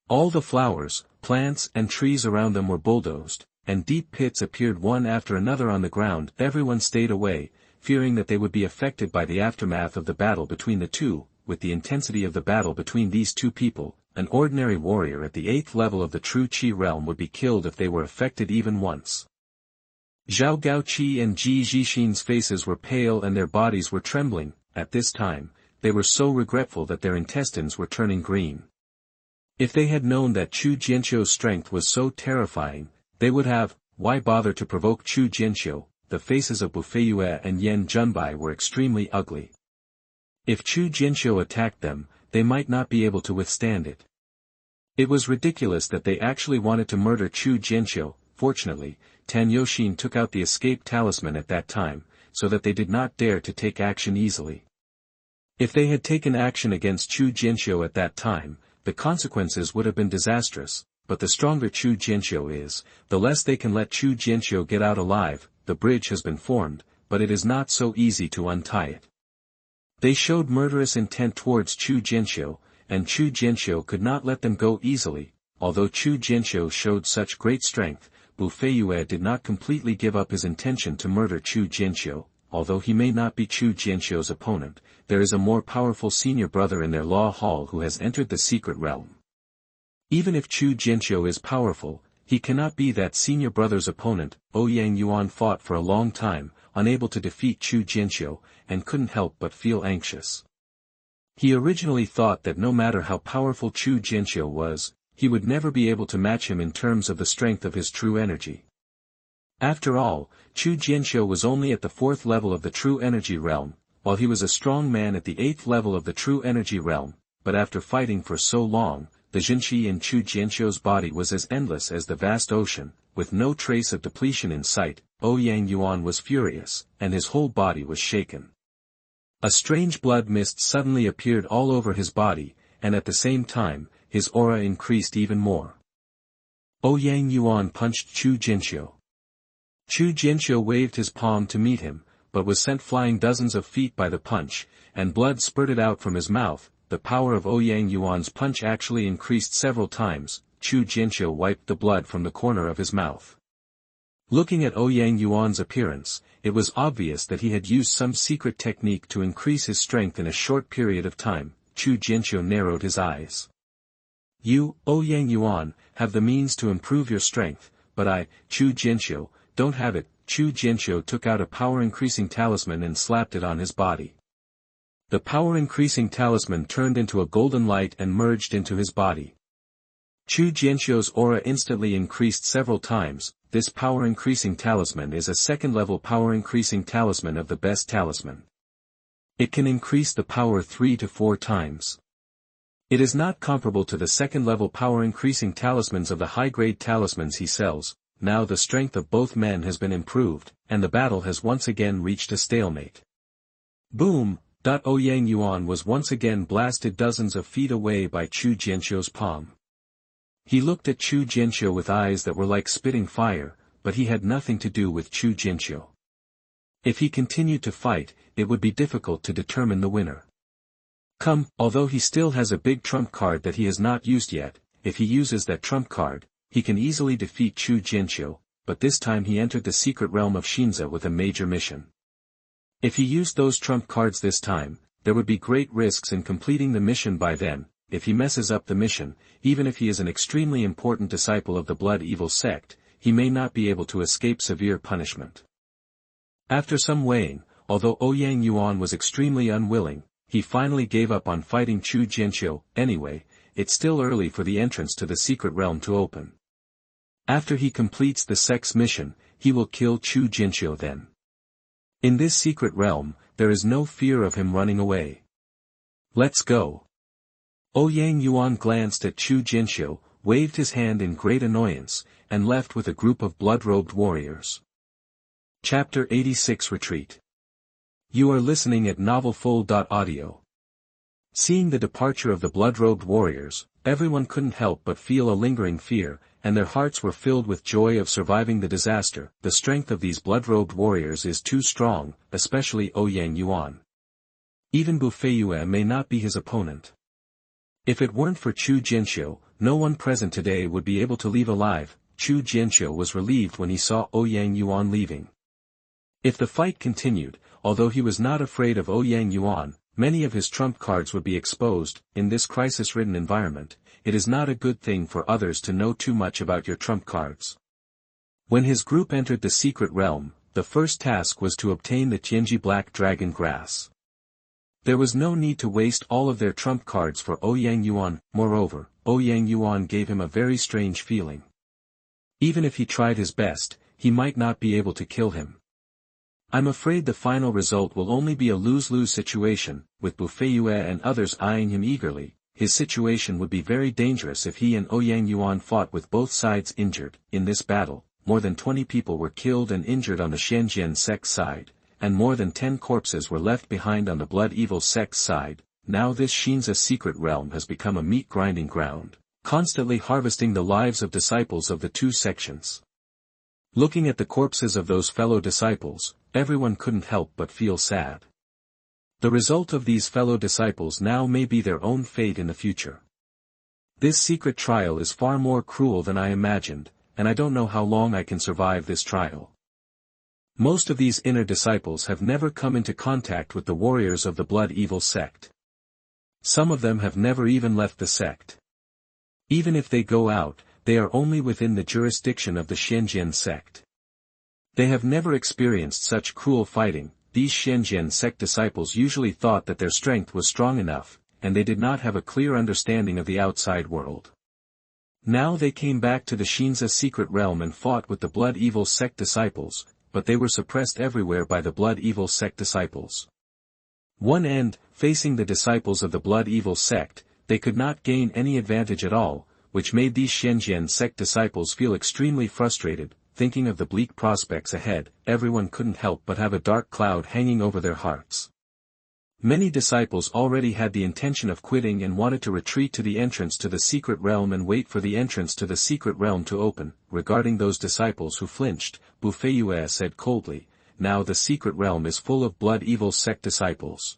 All the flowers, plants and trees around them were bulldozed, and deep pits appeared one after another on the ground. Everyone stayed away, fearing that they would be affected by the aftermath of the battle between the two. With the intensity of the battle between these two people, an ordinary warrior at the 8th level of the true Qi realm would be killed if they were affected even once. Zhao Gaoqi and Ji Zhixin's faces were pale and their bodies were trembling. At this time, they were so regretful that their intestines were turning green. If they had known that Chu Jianqiu's strength was so terrifying, they would have, why bother to provoke Chu Jianqiu? The faces of Bufeiyue and Yan Zhenbai were extremely ugly. If Chu Jianqiu attacked them, they might not be able to withstand it. It was ridiculous that they actually wanted to murder Chu Jianqiu. Fortunately, Tan Yoxin took out the escape talisman at that time, so that they did not dare to take action easily. If they had taken action against Chu Jianqiu at that time, the consequences would have been disastrous, but the stronger Chu Jianqiu is, the less they can let Chu Jianqiu get out alive. The bridge has been formed, but it is not so easy to untie it. They showed murderous intent towards Chu Jianqiu, and Chu Jianqiu could not let them go easily. Although Chu Jianqiu showed such great strength, Bufeiyue did not completely give up his intention to murder Chu Jianqiu. Although he may not be Chu Jianqiu's opponent, there is a more powerful senior brother in their law hall who has entered the secret realm. Even if Chu Jianqiu is powerful, he cannot be that senior brother's opponent. Ouyang Yuan fought for a long time, unable to defeat Chu Jianqiu, and couldn't help but feel anxious. He originally thought that no matter how powerful Chu Jianqiu was, he would never be able to match him in terms of the strength of his true energy. After all, Chu Jianqiu was only at the 4th level of the true energy realm, while he was a strong man at the 8th level of the true energy realm, but after fighting for so long, the Xinxia in Chu Jianqiu's body was as endless as the vast ocean, with no trace of depletion in sight. Ouyang Yuan was furious, and his whole body was shaken. A strange blood mist suddenly appeared all over his body, and at the same time, his aura increased even more. Ouyang Yuan punched Chu Jianqiu. Chu Jianqiu waved his palm to meet him, but was sent flying dozens of feet by the punch, and blood spurted out from his mouth. The power of Ouyang Yuan's punch actually increased several times. Chu Jianqiu wiped the blood from the corner of his mouth. Looking at Ouyang Yuan's appearance, it was obvious that he had used some secret technique to increase his strength in a short period of time. Chu Jianqiu narrowed his eyes. You, Ouyang Yuan, have the means to improve your strength, but I, Chu Jianqiu, don't have it. Chu Jianqiu took out a power-increasing talisman and slapped it on his body. The power-increasing talisman turned into a golden light and merged into his body. Chu Jianqiu's aura instantly increased several times. This power-increasing talisman is a second-level power-increasing talisman of the best talisman. It can increase the power 3 to 4 times. It is not comparable to the second-level power-increasing talismans of the high-grade talismans he sells. Now the strength of both men has been improved, and the battle has once again reached a stalemate. Boom! Ouyang Yuan was once again blasted dozens of feet away by Chu Jianqiu's palm. He looked at Chu Jianqiu with eyes that were like spitting fire, but he had nothing to do with Chu Jianqiu. If he continued to fight, it would be difficult to determine the winner. Although he still has a big trump card that he has not used yet, if he uses that trump card, he can easily defeat Chu Jianqiu, but this time he entered the secret realm of Xianxia with a major mission. If he used those trump cards this time, there would be great risks in completing the mission by then. If he messes up the mission, even if he is an extremely important disciple of the Blood Evil sect, he may not be able to escape severe punishment. After some weighing, although Ouyang Yuan was extremely unwilling, he finally gave up on fighting Chu Jianqiu. Anyway, it's still early for the entrance to the secret realm to open. After he completes the sect's mission, he will kill Chu Jianqiu then. In this secret realm, there is no fear of him running away. Let's go. Ouyang Yuan glanced at Chu Jianqiu, waved his hand in great annoyance, and left with a group of blood-robed warriors. Chapter 86 Retreat. You are listening at novelfull.audio. Seeing the departure of the blood-robed warriors, everyone couldn't help but feel a lingering fear, and their hearts were filled with joy of surviving the disaster. The strength of these blood-robed warriors is too strong, especially Ouyang Yuan. Even Bufeiyue may not be his opponent. If it weren't for Chu Jianqiu, no one present today would be able to leave alive. Chu Jianqiu was relieved when he saw Ouyang Yuan leaving. If the fight continued, although he was not afraid of Ouyang Yuan, many of his trump cards would be exposed. In this crisis-ridden environment, it is not a good thing for others to know too much about your trump cards.
When his group entered the secret realm, the first task was to obtain the Tianji Black Dragon Grass. There was no need to waste all of their trump cards for Ouyang Yuan. Moreover, Ouyang Yuan gave him a very strange feeling. Even if he tried his best, he might not be able to kill him. I'm afraid the final result will only be a lose-lose situation, with Bufeiyue and others eyeing him eagerly. His situation would be very dangerous if he and Ouyang Yuan fought with both sides injured. In this battle, more than 20 people were killed and injured on the Xianxia sect side, and more than 10 corpses were left behind on the Blood Evil sect side. Now this Xianxia secret realm has become a meat-grinding ground, constantly harvesting the lives of disciples of the two sections. Looking at the corpses of those fellow disciples, everyone couldn't help but feel sad. The result of these fellow disciples now may be their own fate in the future. This secret trial is far more cruel than I imagined, and I don't know how long I can survive this trial. Most of these inner disciples have never come into contact with the warriors of the Blood Evil sect. Some of them have never even left the sect. Even if they go out, they are only within the jurisdiction of the Xianxia sect. They have never experienced such cruel fighting. These Xianxia sect disciples usually thought that their strength was strong enough, and they did not have a clear understanding of the outside world. Now they came back to the Xianxia secret realm and fought with the Blood Evil sect disciples, but they were suppressed everywhere by the Blood Evil sect disciples. One end, facing the disciples of the Blood Evil sect, they could not gain any advantage at all, which made these Xianxia sect disciples feel extremely frustrated. Thinking of the bleak prospects ahead, everyone couldn't help but have a dark cloud hanging over their hearts. Many disciples already had the intention of quitting and wanted to retreat to the entrance to the secret realm and wait for the entrance to the secret realm to open. Regarding those disciples who flinched, Bufeiyue said coldly, "Now the secret realm is full of Blood Evil sect disciples.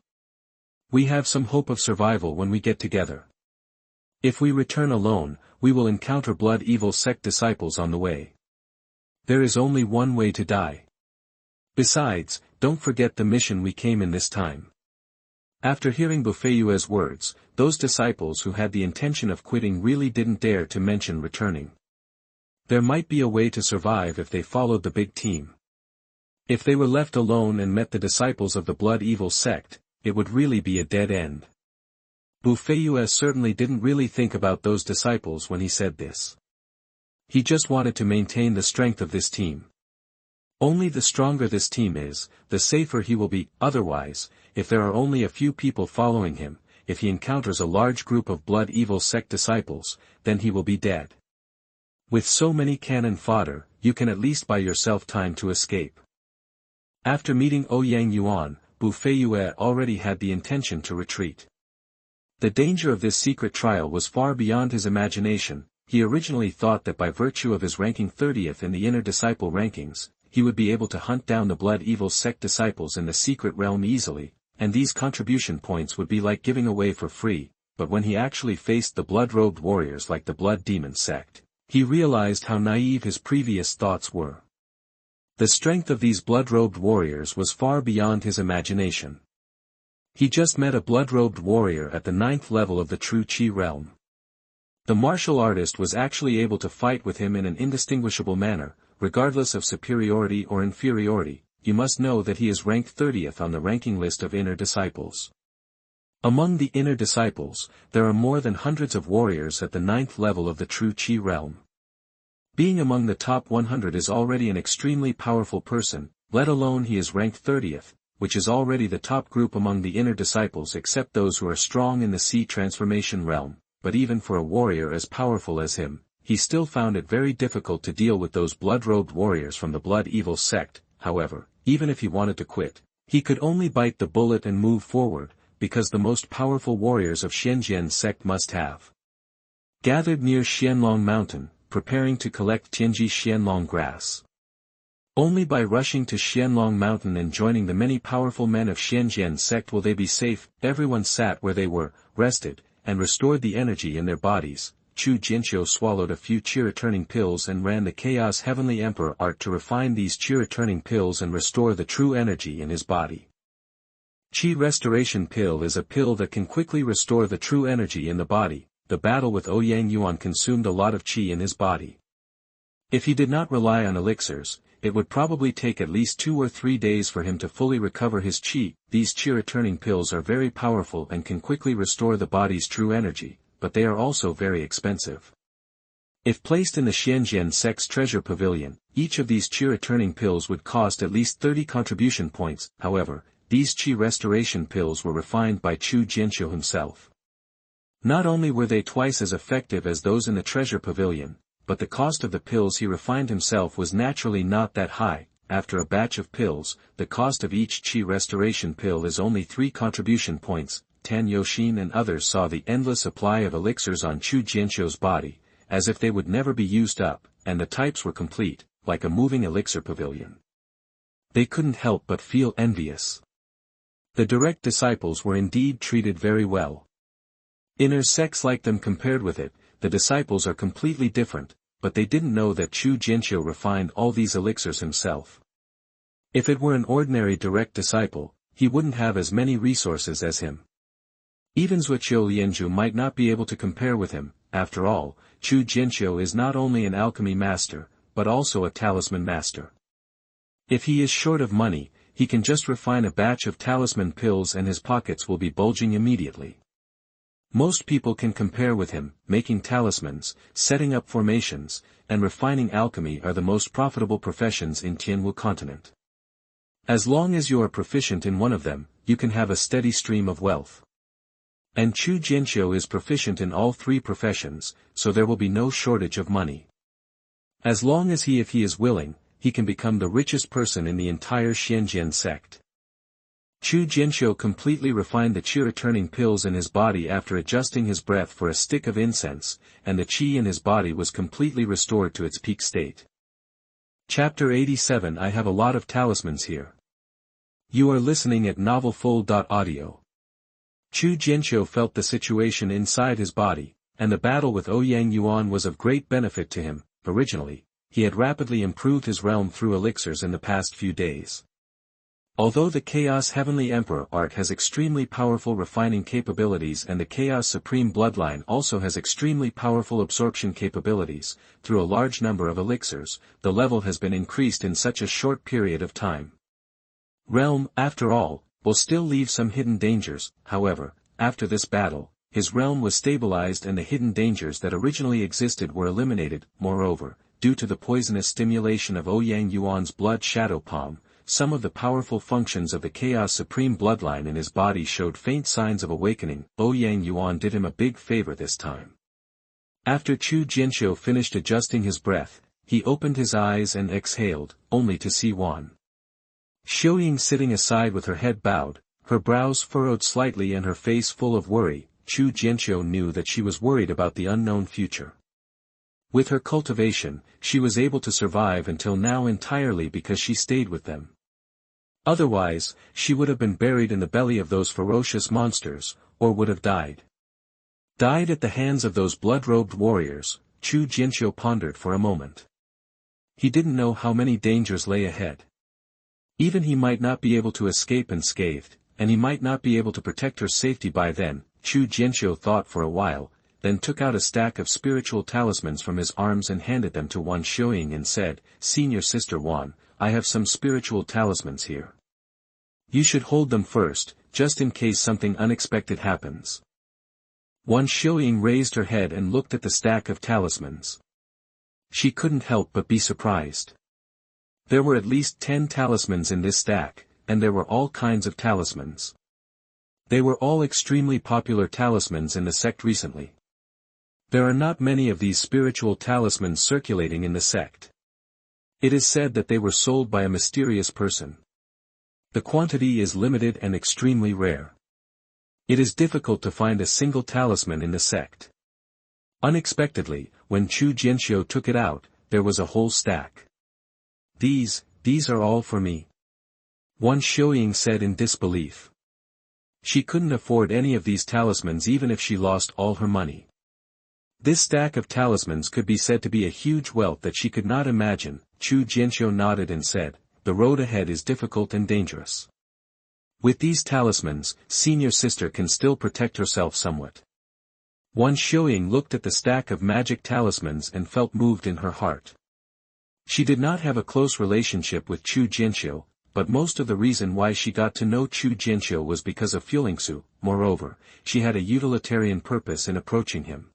We have some hope of survival when we get together. If we return alone, we will encounter Blood Evil sect disciples on the way. There is only one way to die. Besides, don't forget the mission we came in this time." After hearing Bufeiyue's words, those disciples who had the intention of quitting really didn't dare to mention returning. There might be a way to survive if they followed the big team. If they were left alone and met the disciples of the Blood Evil sect, it would really be a dead end. Bufeiyue certainly didn't really think about those disciples when he said this. He just wanted to maintain the strength of this team. Only the stronger this team is, the safer he will be. Otherwise, if there are only a few people following him, if he encounters a large group of Blood Evil sect disciples, then he will be dead. With so many cannon fodder, you can at least buy yourself time to escape. After meeting Ouyang Yuan, Bufeiyue already had the intention to retreat. The danger of this secret trial was far beyond his imagination. He originally thought that by virtue of his ranking 30th in the inner disciple rankings, he would be able to hunt down the Blood Evil sect disciples in the secret realm easily, and these contribution points would be like giving away for free. But when he actually faced the blood-robed warriors like the Blood Demon sect, he realized how naive his previous thoughts were. The strength of these blood-robed warriors was far beyond his imagination. He just met a blood-robed warrior at the 9th level of the True Qi realm. The martial artist was actually able to fight with him in an indistinguishable manner, regardless of superiority or inferiority. You must know that he is ranked 30th on the ranking list of inner disciples. Among the inner disciples, there are more than hundreds of warriors at the 9th level of the True Qi realm. Being among the top 100 is already an extremely powerful person, let alone he is ranked 30th, which is already the top group among the inner disciples except those who are strong in the Sea transformation realm. But even for a warrior as powerful as him, he still found it very difficult to deal with those blood-robed warriors from the Blood Evil sect. However, even if he wanted to quit, he could only bite the bullet and move forward, because the most powerful warriors of Xianxia sect must have gathered near Xuanlong mountain, preparing to collect Tianji Xuanlong grass. Only by rushing to Xuanlong mountain and joining the many powerful men of Xianxia sect will they be safe. Everyone sat where they were, rested, and restored the energy in their bodies. Chu Jianqiu swallowed a few chi-returning pills and ran the Chaos Heavenly Emperor art to refine these chi-returning pills and restore the true energy in his body. Chi Restoration Pill is a pill that can quickly restore the true energy in the body. The battle with Ouyang Yuan consumed a lot of chi in his body.
If he did not rely on elixirs, it would probably take at least 2 or 3 days for him to fully recover his qi. These qi-returning pills are very powerful and can quickly restore the body's true energy, but they are also very expensive. If placed in the Xianxia sect's treasure pavilion, each of these qi-returning pills would cost at least 30 contribution points. However, these qi restoration pills were refined by Chu Jianqiu himself. Not only were they twice as effective as those in the treasure pavilion, but the cost of the pills he refined himself was naturally not that high. After a batch of pills, the cost of each qi restoration pill is only 3 contribution points. Tan Yoxin and others saw the endless supply of elixirs on Chu Jianqiu's body, as if they would never be used up, and the types were complete, like a moving elixir pavilion. They couldn't help but feel envious. The direct disciples were indeed treated very well. Inner sects like them compared with it, the disciples are completely different, but they didn't know that Chu Jianqiu refined all these elixirs himself. If it were an ordinary direct disciple, he wouldn't have as many resources as him. Even Xuanlong Lianzhu might not be able to compare with him. After all, Chu Jianqiu is not only an alchemy master, but also a talisman master. If he is short of money, he can just refine a batch of talisman pills and his pockets will be bulging immediately. Most people can compare with him. Making talismans, setting up formations, and refining alchemy are the most profitable professions in Tianwu continent. As long as you are proficient in one of them, you can have a steady stream of wealth. And Chu Jianqiu is proficient in all 3 professions, so there will be no shortage of money. As long as if he is willing, he can become the richest person in the entire Xianxia sect. Chu Jianqiu completely refined the qi-returning pills in his body after adjusting his breath for a stick of incense, and the qi in his body was completely restored to its peak state. Chapter 87. I have a lot of talismans here. You are listening at novelfull.audio. Chu Jianqiu felt the situation inside his body, and the battle with Ouyang Yuan was of great benefit to him. Originally, he had rapidly improved his realm through elixirs in the past few days. Although the Chaos Heavenly Emperor art has extremely powerful refining capabilities and the Chaos Supreme Bloodline also has extremely powerful absorption capabilities, through a large number of elixirs, the level has been increased in such a short period of time. Realm, after all, will still leave some hidden dangers. However, after this battle, his realm was stabilized and the hidden dangers that originally existed were eliminated. Moreover, due to the poisonous stimulation of Ouyang Yuan's blood shadow palm, some of the powerful functions of the Chaos Supreme Bloodline in his body showed faint signs of awakening. Ouyang Yuan did him a big favor this time. After Chu Jianqiu finished adjusting his breath, he opened his eyes and exhaled, only to see Wan Xiuying sitting aside with her head bowed, her brows furrowed slightly and her face full of worry. Chu Jianqiu knew that she was worried about the unknown future. With her cultivation, she was able to survive until now entirely because she stayed with them. Otherwise, she would have been buried in the belly of those ferocious monsters, or would have died. Died at the hands of those blood-robed warriors. Chu Jianqiu pondered for a moment. He didn't know how many dangers lay ahead. Even he might not be able to escape unscathed, and he might not be able to protect her safety by then. Chu Jianqiu thought for a while, then took out a stack of spiritual talismans from his arms and handed them to Wan Xiuying and said, "Senior Sister Wan, I have some spiritual talismans here. You should hold them first, just in case something unexpected happens." Wan Xiuying raised her head and looked at the stack of talismans. She couldn't help but be surprised. There were at least 10 talismans in this stack, and there were all kinds of talismans. They were all extremely popular talismans in the sect recently. There are not many of these spiritual talismans circulating in the sect. It is said that they were sold by a mysterious person. The quantity is limited and extremely rare. It is difficult to find a single talisman in the sect. Unexpectedly, when Chu Jianqiu took it out, there was a whole stack. These are all for me," Wan Xiuying said in disbelief. She couldn't afford any of these talismans even if she lost all her money. This stack of talismans could be said to be a huge wealth that she could not imagine. Chu Jianqiu nodded and said, "The road ahead is difficult and dangerous. With these talismans, Senior Sister can still protect herself somewhat." Wan Xiuying looked at the stack of magic talismans and felt moved in her heart. She did not have a close relationship with Chu Jianqiu, but most of the reason why she got to know Chu Jianqiu was because of Fuelingsu. Moreover, she had a utilitarian purpose in approaching him.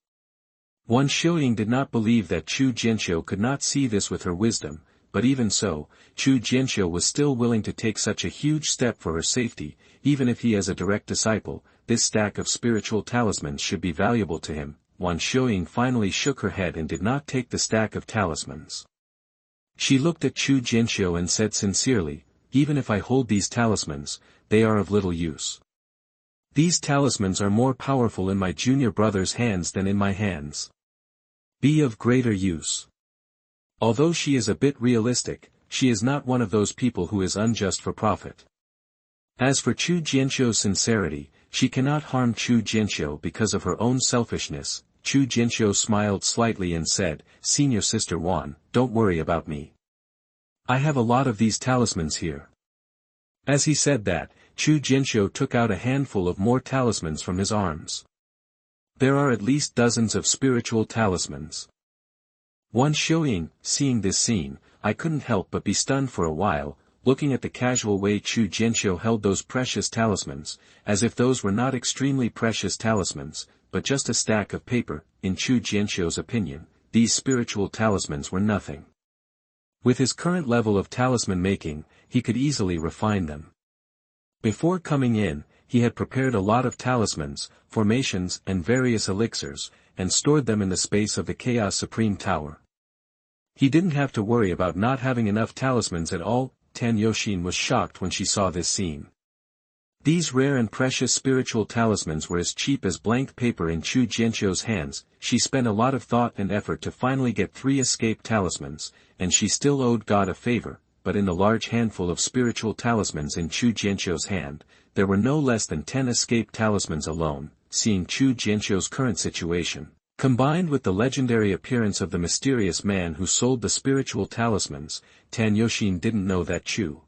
Wan Xiuying did not believe that Chu Jianqiu could not see this with her wisdom, but even so, Chu Jianqiu was still willing to take such a huge step for her safety, even if he as a direct disciple, this stack of spiritual talismans should be valuable to him. Wan Xiuying finally shook her head and did not take the stack of talismans. She looked at Chu Jianqiu and said sincerely, even if I hold these talismans, they are of little use. These talismans are more powerful in my junior brother's hands than in my hands. Be of greater use. Although she is a bit realistic, she is not one of those people who is unjust for profit. As for Chu Jianqiu's sincerity, she cannot harm Chu Jianqiu because of her own selfishness. Chu Jianqiu smiled slightly and said, Senior Sister Wan, don't worry about me. I have a lot of these talismans here. As he said that, Chu Jianqiu took out a handful of more talismans from his arms. There are at least dozens of spiritual talismans. Wan Xiuying, seeing this scene, I couldn't help but be stunned for a while, looking at the casual way Chu Jianqiu held those precious talismans, as if those were not extremely precious talismans, but just a stack of paper. In Chu Jianqiu's opinion, these spiritual talismans were nothing. With his current level of talisman making, he could easily refine them. Before coming in, he had prepared a lot of talismans, formations and various elixirs, and stored them in the space of the Chaos Supreme Tower. He didn't have to worry about not having enough talismans at all. Tan Yoxin was shocked when she saw this scene. These rare and precious spiritual talismans were as cheap as blank paper in Chu Jianqiu's hands. She spent a lot of thought and effort to finally get 3 escape talismans, and she still owed God a favor, but in the large handful of spiritual talismans in Chu Jianqiu's hand, there were no less than 10 escape talismans alone. Seeing Chu Jianqiu's current situation, combined with the legendary appearance of the mysterious man who sold the spiritual talismans, Tan Yoxin didn't know that Chu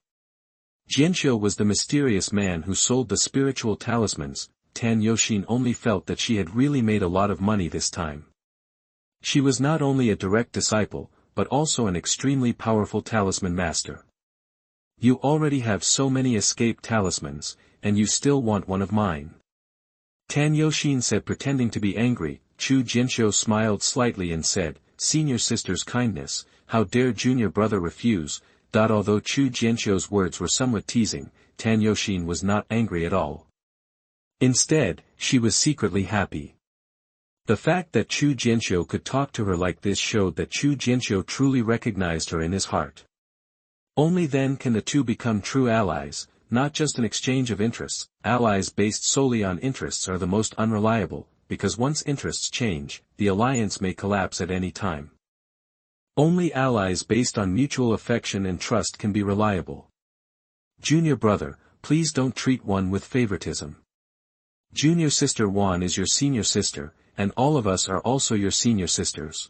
Jianqiu was the mysterious man who sold the spiritual talismans. Tan Yoxin only felt that she had really made a lot of money this time. She was not only a direct disciple, but also an extremely powerful talisman master. You already have so many escape talismans, and you still want one of mine. Tan Yoxin said, pretending to be angry. Chu Jianqiu smiled slightly and said, Senior sister's kindness, how dare junior brother refuse? Although Chu Jianqiu's words were somewhat teasing, Tan Yoxin was not angry at all. Instead, she was secretly happy. The fact that Chu Jianqiu could talk to her like this showed that Chu Jianqiu truly recognized her in his heart. Only then can the two become true allies, not just an exchange of interests. Allies based solely on interests are the most unreliable, because once interests change, the alliance may collapse at any time. Only allies based on mutual affection and trust can be reliable. Junior brother, please don't treat one with favoritism. Junior sister Wan is your senior sister, and all of us are also your senior sisters.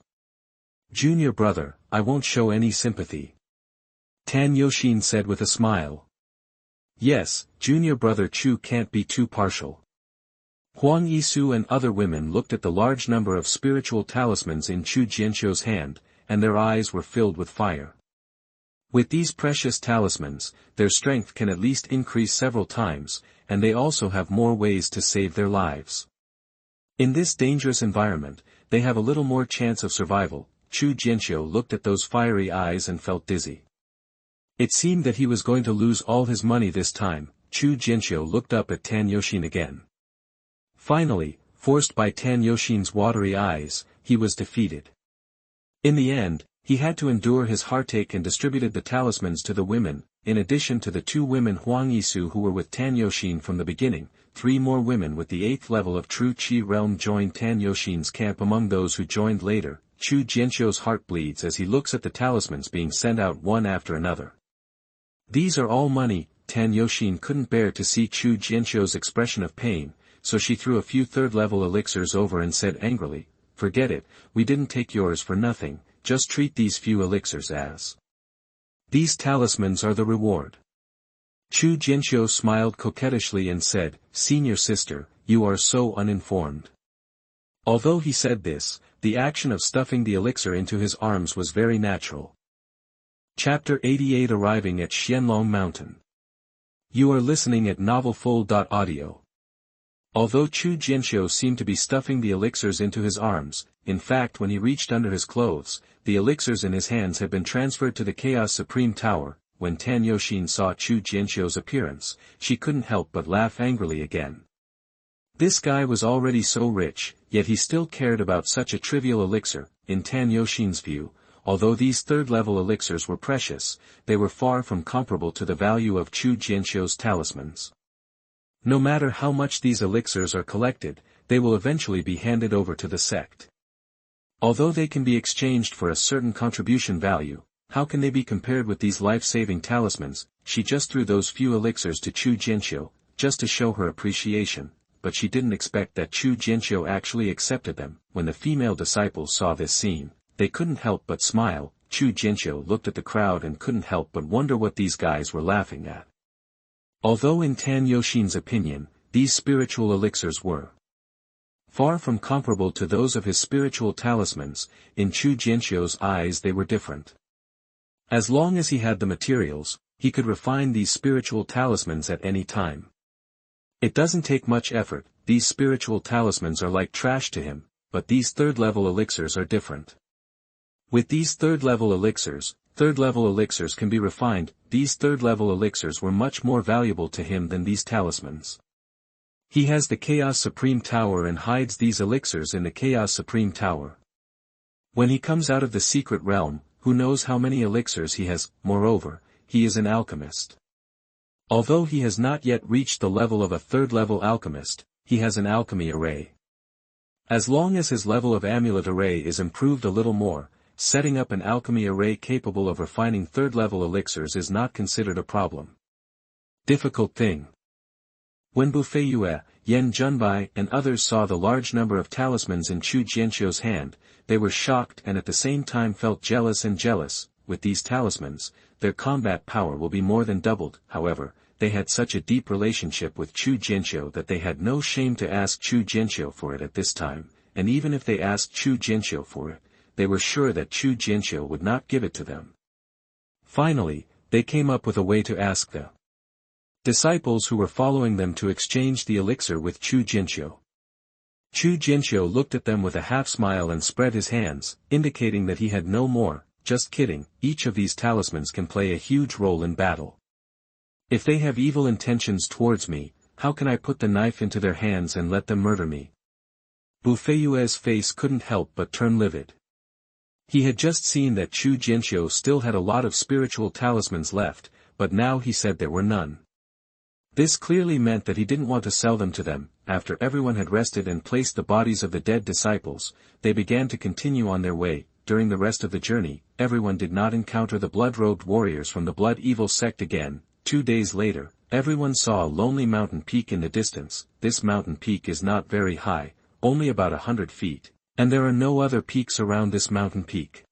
Junior brother, I won't show any sympathy. Tan Yoxin said with a smile. Yes, junior brother Chu can't be too partial. Huang Yisu and other women looked at the large number of spiritual talismans in Chu Jianqiu's hand, and their eyes were filled with fire. With these precious talismans, their strength can at least increase several times, and they also have more ways to save their lives. In this dangerous environment, they have a little more chance of survival. Chu Jianqiu looked at those fiery eyes and felt dizzy. It seemed that he was going to lose all his money this time. Chu Jianqiu looked up at Tan Yoxin again. Finally, forced by Tan Yoxin's watery eyes, he was defeated. In the end, he had to endure his heartache and distributed the talismans to the women. In addition to the 2 women Huang Yisu who were with Tan Yoxin from the beginning, 3 more women with the 8th level of True Qi realm joined Tan Yoxin's camp. Among those who joined later, Chu Jianqiu's heart bleeds as he looks at the talismans being sent out one after another. These are all money. Tan Yoxin couldn't bear to see Chu Jianqiu's expression of pain, so she threw a few 3rd level elixirs over and said angrily, Forget it, we didn't take yours for nothing, just treat these few elixirs as. These talismans are the reward. Chu Jianqiu smiled coquettishly and said, Senior sister, you are so uninformed. Although he said this, the action of stuffing the elixir into his arms was very natural.
Chapter 88 Arriving at Xianlong Mountain. You are listening at novelfull.audio. Although Chu Jianqiu seemed to be stuffing the elixirs into his arms, in fact when he reached under his clothes, the elixirs in his hands had been transferred to the Chaos Supreme Tower. When Tan Yoxin saw Chu Jianqiu's appearance, she couldn't help but laugh angrily again. This guy was already so rich, yet he still cared about such a trivial elixir. In Tan Yoxin's view, although these third-level elixirs were precious, they were far from comparable to the value of Chu Jianqiu's talismans. No matter how much these elixirs are collected, they will eventually be handed over to the sect. Although they can be exchanged for a certain contribution value, how can they be compared with these life-saving talismans? She just threw those few elixirs to Chu Jianqiu, just to show her appreciation, but she didn't expect that Chu Jianqiu actually accepted them. When the female disciples saw this scene, they couldn't help but smile. Chu Jianqiu looked at the crowd and couldn't help but wonder what these guys were laughing at. Although in Tan Yoxin's opinion, these spiritual elixirs were far from comparable to those of his spiritual talismans, in Chu Jianqiu's eyes they were different. As long as he had the materials, he could refine these spiritual talismans at any time. It doesn't take much effort. These spiritual talismans are like trash to him, but these third-level elixirs are different. With these third-level elixirs can be refined. These third-level elixirs were much more valuable to him than these talismans. He has the Chaos Supreme Tower and hides these elixirs in the Chaos Supreme Tower. When he comes out of the secret realm, who knows how many elixirs he has. Moreover, he is an alchemist. Although he has not yet reached the level of a third-level alchemist, he has an alchemy array. As long as his level of amulet array is improved a little more, setting up an alchemy array capable of refining third-level elixirs is not considered a problem. Difficult thing. When Bufei Yue, Yan Junbai and others saw the large number of talismans in Chu Jianqiu's hand, they were shocked and at the same time felt jealous. With these talismans, their combat power will be more than doubled. However, they had such a deep relationship with Chu Jianqiu that they had no shame to ask Chu Jianqiu for it at this time, and even if they asked Chu Jianqiu for it, they were sure that Chu Jianqiu would not give it to them. Finally, they came up with a way to ask the disciples who were following them to exchange the elixir with Chu Jianqiu. Chu Jianqiu looked at them with a half-smile and spread his hands, indicating that he had no more. Just kidding, each of these talismans can play a huge role in battle. If they have evil intentions towards me, how can I put the knife into their hands and let them murder me? Bufei Yue's face couldn't help but turn livid. He had just seen that Chu Jianqiu still had a lot of spiritual talismans left, but now he said there were none. This clearly meant that he didn't want to sell them to them. After everyone had rested and placed the bodies of the dead disciples, they began to continue on their way. During the rest of the journey, everyone did not encounter the blood-robed warriors from the Blood Evil sect again. 2 days later, everyone saw a lonely mountain peak in the distance. This mountain peak is not very high, only about 100 feet, and there are no other peaks around this mountain peak.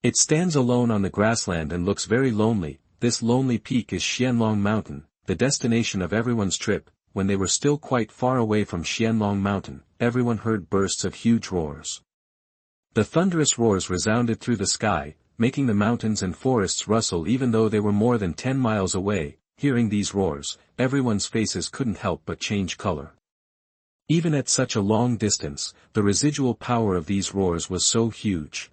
It stands alone on the grassland and looks very lonely. This lonely peak is Xianlong Mountain, the destination of everyone's trip. When they were still quite far away from Xianlong Mountain, everyone heard bursts of huge roars. The thunderous roars resounded through the sky, making the mountains and forests rustle even though they were more than 10 miles away. Hearing these roars, everyone's faces couldn't help but change color. Even at such a long distance, the residual power of these roars was so huge.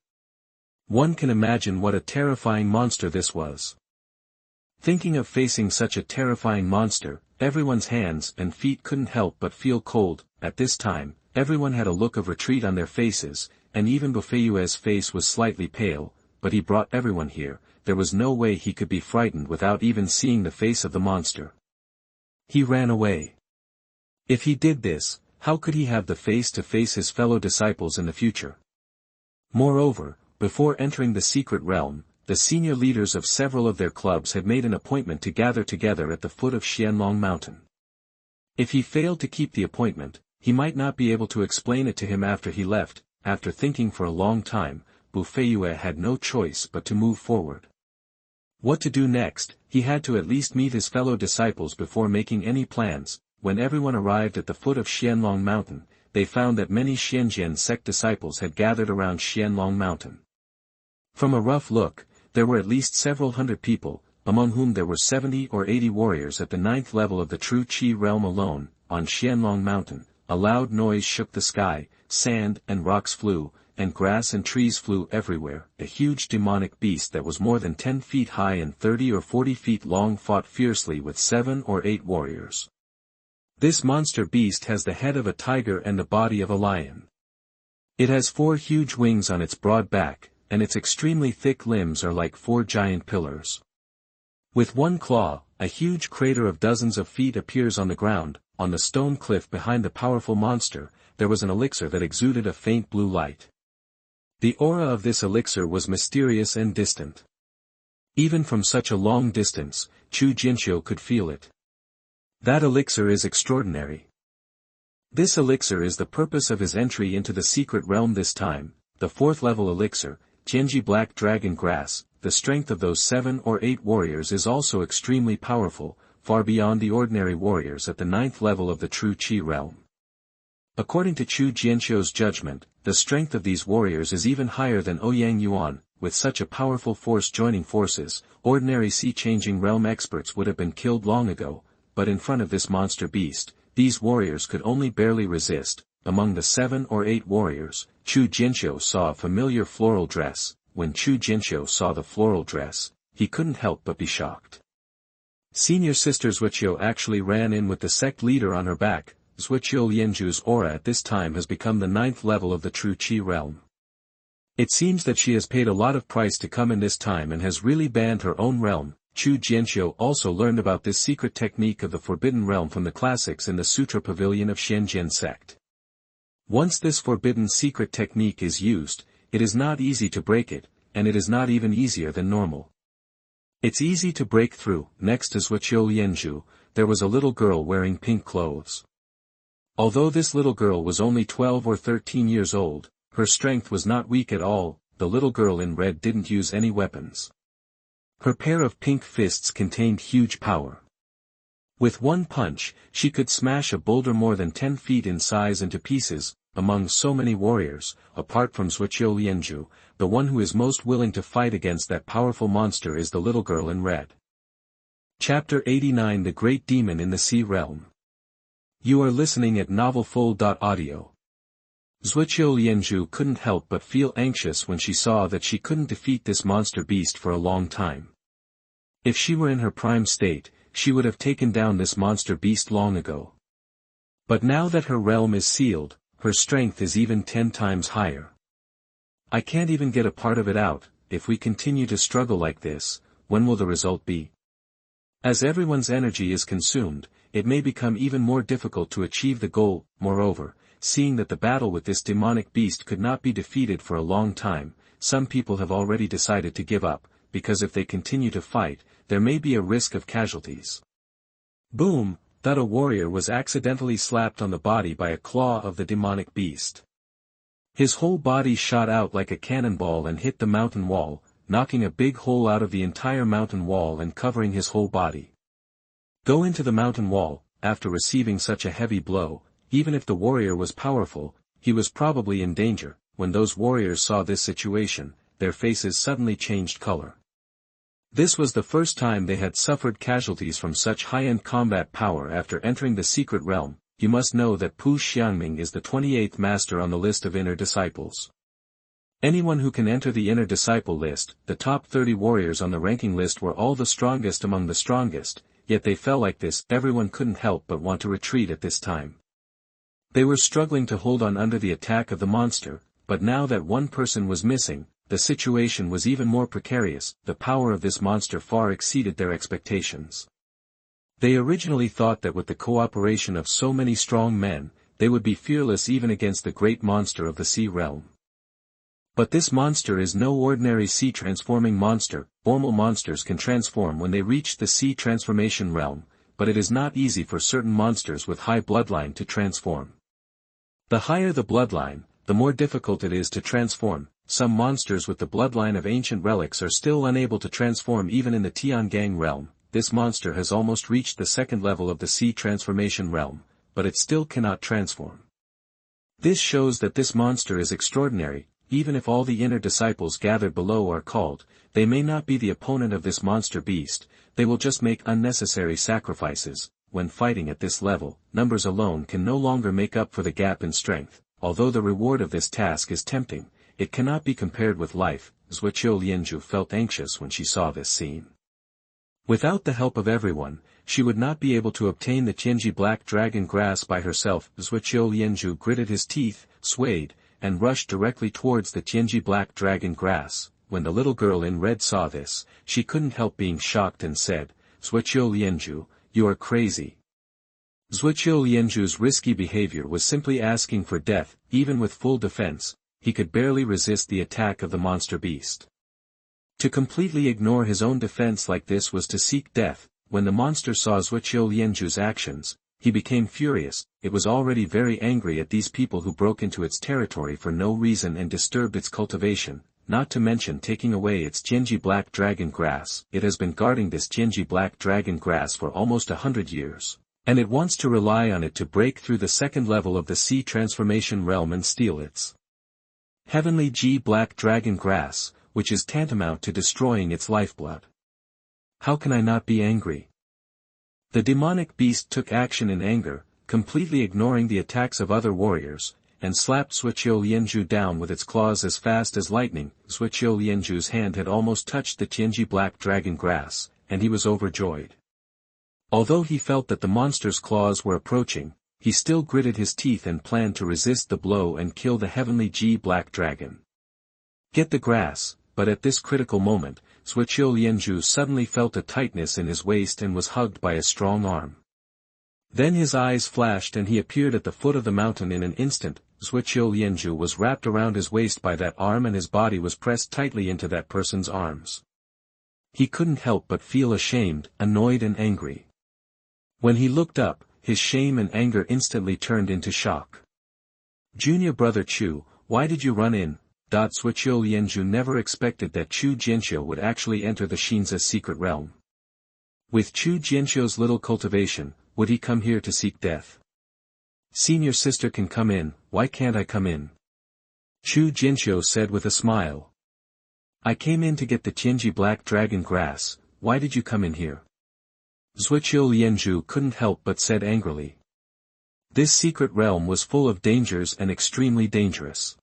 One can imagine what a terrifying monster this was. Thinking of facing such a terrifying monster, everyone's hands and feet couldn't help but feel cold. At this time, everyone had a look of retreat on their faces, and even Bufei Yue's face was slightly pale, but he brought everyone here. There was no way he could be frightened without even seeing the face of the monster. He ran away. If he did this, how could he have the face to face his fellow disciples in the future? Moreover, before entering the secret realm, the senior leaders of several of their clubs had made an appointment to gather together at the foot of Xianlong Mountain. If he failed to keep the appointment, he might not be able to explain it to him after he left. After thinking for a long time, Bufei Yue had no choice but to move forward. What to do next? He had to at least meet his fellow disciples before making any plans. When everyone arrived at the foot of Xianlong Mountain, they found that many Xianjian sect disciples had gathered around Xianlong Mountain. From a rough look,
there were at least several hundred people, among whom there were 70 or 80 warriors at the 9th level of the true Qi realm alone. On Xuanlong mountain, a loud noise shook the sky, sand and rocks flew, and grass and trees flew everywhere. A huge demonic beast that was more than 10 feet high and 30 or 40 feet long fought fiercely with 7 or 8 warriors. This monster beast has the head of a tiger and the body of a lion. It has 4 huge wings on its broad back, and its extremely thick limbs are like 4 giant pillars. With one claw, a huge crater of dozens of feet appears on the ground. On the stone cliff behind the powerful monster, there was an elixir that exuded a faint blue light. The aura of this elixir was mysterious and distant. Even from such a long distance, Chu Jianqiu could feel it. That elixir is extraordinary. This elixir is the purpose of his entry into the secret realm this time, the 4th level elixir, Tianji Black Dragon Grass. The strength of those 7 or 8 warriors is also extremely powerful, far beyond the ordinary warriors at the 9th level of the true Qi realm. According to Chu Jianqiu's judgment, the strength of these warriors is even higher than Ouyang Yuan. With such a powerful force joining forces, ordinary sea-changing realm experts would have been killed long ago, but in front of this monster beast, these warriors could only barely resist. Among the 7 or 8 warriors, Chu Jianqiu saw a familiar floral dress. When Chu Jianqiu saw the floral dress, he couldn't help but be shocked. Senior Sister Xuanqiu actually ran in with the sect leader on her back. Xuanqiu Lianzhu's aura at this time has become the 9th level of the true Qi realm. It seems that she has paid a lot of price to come in this time and has really banned her own realm. Chu Jianqiu also learned about this secret technique of the Forbidden Realm from the classics in the Sutra Pavilion of Shenzhen sect. Once this forbidden secret technique is used, it is not easy to break it, and it is not even easier than normal. It's easy to break through. Next to Xuanqiu Lianzhu, there was a little girl wearing pink clothes. Although this little girl was only 12 or 13 years old, her strength was not weak at all. The little girl in red didn't use any weapons. Her pair of pink fists contained huge power. With one punch, she could smash a boulder more than 10 feet in size into pieces. Among so many warriors, apart from Xuanqiu Lianzhu, the one who is most willing to fight against that powerful monster is the little girl in red. Chapter 89 The Great Demon in the Sea Realm. You are listening at novelfull.audio. Xuanqiu Lianzhu couldn't help but feel anxious when she saw that she couldn't defeat this monster beast for a long time. If she were in her prime state, she would have taken down this monster beast long ago. But now that her realm is sealed, her strength is even 10 times higher. I can't even get a part of it out. If we continue to struggle like this, when will the result be? As everyone's energy is consumed, it may become even more difficult to achieve the goal. Moreover, seeing that the battle with this demonic beast could not be defeated for a long time, some people have already decided to give up, because if they continue to fight, there may be a risk of casualties. Boom! That a warrior was accidentally slapped on the body by a claw of the demonic beast. His whole body shot out like a cannonball and hit the mountain wall, knocking a big hole out of the entire mountain wall and covering his whole body. Go into the mountain wall. After receiving such a heavy blow, even if the warrior was powerful, he was probably in danger. When those warriors saw this situation, their faces suddenly changed color. This was the first time they had suffered casualties from such high-end combat power after entering the secret realm. You must know that Pu Xiangming is the 28th master on the list of inner disciples. Anyone who can enter the inner disciple list, the top 30 warriors on the ranking list were all the strongest among the strongest, yet they fell like this. Everyone couldn't help but want to retreat at this time. They were struggling to hold on under the attack of the monster, but now that one person was missing, the situation was even more precarious. The power of this monster far exceeded their expectations. They originally thought that with the cooperation of so many strong men, they would be fearless even against the great monster of the sea realm. But this monster is no ordinary sea-transforming monster. Normal monsters can transform when they reach the sea transformation realm, but it is not easy for certain monsters with high bloodline to transform. The higher the bloodline, the more difficult it is to transform. Some monsters with the bloodline of ancient relics are still unable to transform even in the Tiangang realm. This monster has almost reached the 2nd level of the sea transformation realm, but it still cannot transform. This shows that this monster is extraordinary.
even if all the inner disciples gathered below are called, they may not be the opponent of this monster beast, they will just make unnecessary sacrifices. When fighting at this level, numbers alone can no longer make up for the gap in strength. Although the reward of this task is tempting, it cannot be compared with life. Xuanlong felt anxious when she saw this scene. Without the help of everyone, she would not be able to obtain the Tianji black dragon grass by herself. Xuanlong gritted his teeth, swayed, and rushed directly towards the Tianji black dragon grass. When the little girl in red saw this, she couldn't help being shocked and said, "Xuanlong, you are crazy." Xuanlong's risky behavior was simply asking for death. Even with full defense, he could barely resist the attack of the monster beast. To completely ignore his own defense like this was to seek death. When the monster saw Xuanlong's actions, he became furious. It was already very angry at these people who broke into its territory for no reason and disturbed its cultivation, not to mention taking away its Tianji black dragon grass. It has been guarding this Tianji black dragon grass for almost 100 years, and it wants to rely on it to break through the second level of the sea transformation realm and steal its heavenly G black dragon grass, which is tantamount to destroying its lifeblood. How can I not be angry? The demonic beast took action in anger, completely ignoring the attacks of other warriors, and slapped Xuanlong down with its claws as fast as lightning. Xuanlong's hand had almost touched the Tianji black dragon grass, and he was overjoyed. Although he felt that the monster's claws were approaching, he still gritted his teeth and planned to resist the blow and kill the heavenly G black dragon. Get the grass. But at this critical moment, Xuanlong suddenly felt a tightness in his waist and was hugged by a strong arm. Then his eyes flashed and he appeared at the foot of the mountain in an instant. Xuanlong was wrapped around his waist by that arm and his body was pressed tightly into that person's arms. He couldn't help but feel ashamed, annoyed and angry. When he looked up, his shame and anger instantly turned into shock. "Junior brother Chu, why did you run in?" Xuanlong never expected that Chu Jianqiu would actually enter the Xianxia's secret realm. With Chu Jianqiu's little cultivation, would he come here to seek death? "Senior sister can come in, why can't I come in?" Chu Jianqiu said with a smile. "I came in to get the Tianji black dragon grass, why did you come in here?" Xuanlong couldn't help but said angrily. This secret realm was full of dangers and extremely dangerous.